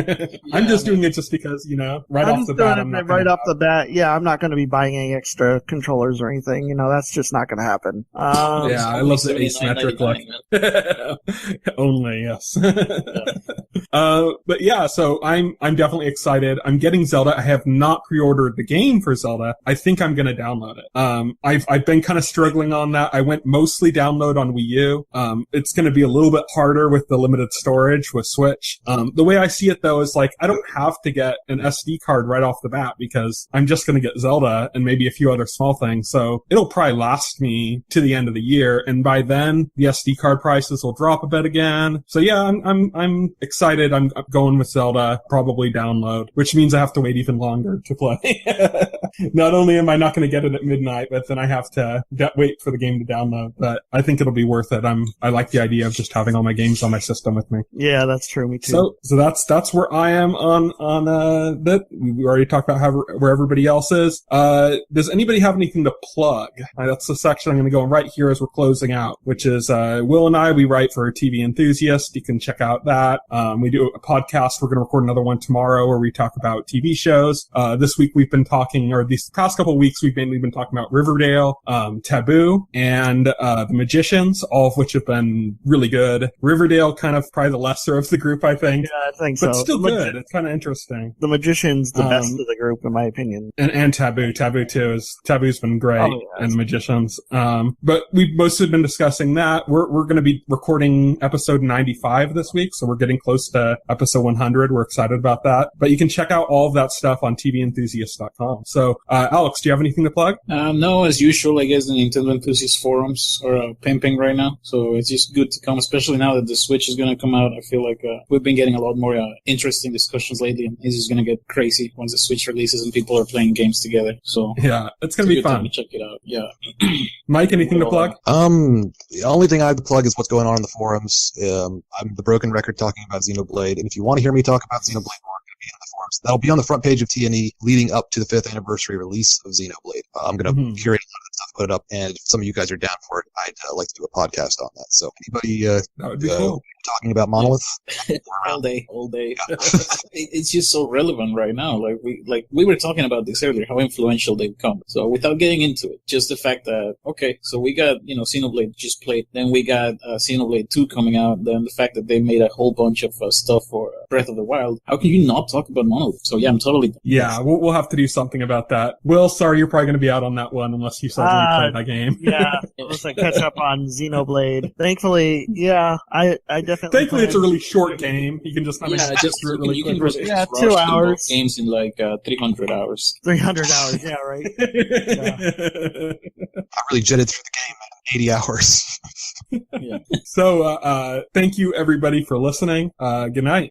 I'm just doing it just because, right off the bat, I'm not right off the bat. Yeah, I'm not going to be buying any extra controllers or anything. That's just not going to happen. Yeah, I love the asymmetric look. Only, yes. But yeah, so I'm definitely excited. I'm getting Zelda. I have not pre-ordered the game for Zelda. I think I'm gonna download it. I've been kind of struggling on that. I went mostly download on Wii U. It's gonna be a little bit harder with the limited storage with Switch. The way I see it though is like, I don't have to get an SD card right off the bat because I'm just gonna get Zelda and maybe a few other small things. So it'll probably last me to the end of the year. And by then the SD card prices will drop a bit again. So yeah, I'm excited. I'm going with Zelda, probably download, which means I have to wait even longer to play. Not only am I not going to get it at midnight, but then I have to wait for the game to download. But I think it'll be worth it. I like the idea of just having all my games on my system with me. Yeah, that's true. Me too. So that's where I am on that. We already talked about where everybody else is. Does anybody have anything to plug? That's the section I'm going to go in right here as we're closing out, which is Will and I. We write for TV Enthusiast. You can check out that. We do a podcast. We're going to record another one tomorrow where we talk about TV shows. This week we've been talking, or these past couple of weeks we've mainly been talking about Riverdale, Taboo, and The Magicians, all of which have been really good. Riverdale kind of probably the lesser of the group, I think. Yeah, I think so. But still good. It's kind of interesting. The Magician's the best of the group, in my opinion. And Taboo. Taboo's been great, and The Magicians. But we've mostly been discussing that. We're going to be recording episode 95 this week, so we're getting close to episode 100. We're excited about that. But you can check out all of that stuff on tventhusiast.com. So, Alex, do you have anything to plug? No, as usual, I guess the Nintendo Enthusiast forums are pimping right now. So it's just good to come, especially now that the Switch is going to come out. I feel like we've been getting a lot more interesting discussions lately, and this is going to get crazy once the Switch releases and people are playing games together. So yeah, it's going to be fun. Check it out. Yeah. Mike, anything to plug? The only thing I have to plug is what's going on in the forums. I'm the broken record talking about Xenoblade, and if you want to hear me talk about Xenoblade more, I'm going to be in the forums. That'll be on the front page of TNE leading up to the 5th anniversary release of Xenoblade. I'm going to curate a lot of that stuff, put it up, and if some of you guys are down for it, I'd like to do a podcast on that. So anybody that would be cool. Talking about Monolith? all day. It's just so relevant right now. We were talking about this earlier, how influential they've become. So without getting into it, just the fact that, okay, so we got, Xenoblade just played, then we got Xenoblade 2 coming out, then the fact that they made a whole bunch of stuff for Breath of the Wild. How can you not talk about Monolith? So yeah, I'm totally... Yeah, we'll have to do something about that. Will, sorry, you're probably going to be out on that one unless you suddenly play that game. Yeah, unless I catch up on Xenoblade. Thankfully, yeah, I definitely... Thankfully, it's a really short game. You can just kind of through it really quickly. Yeah, 2 hours. Games in 300 hours. 300 hours, yeah, right. Yeah. I really jetted through the game in 80 hours. Yeah. So, thank you everybody for listening. Good night.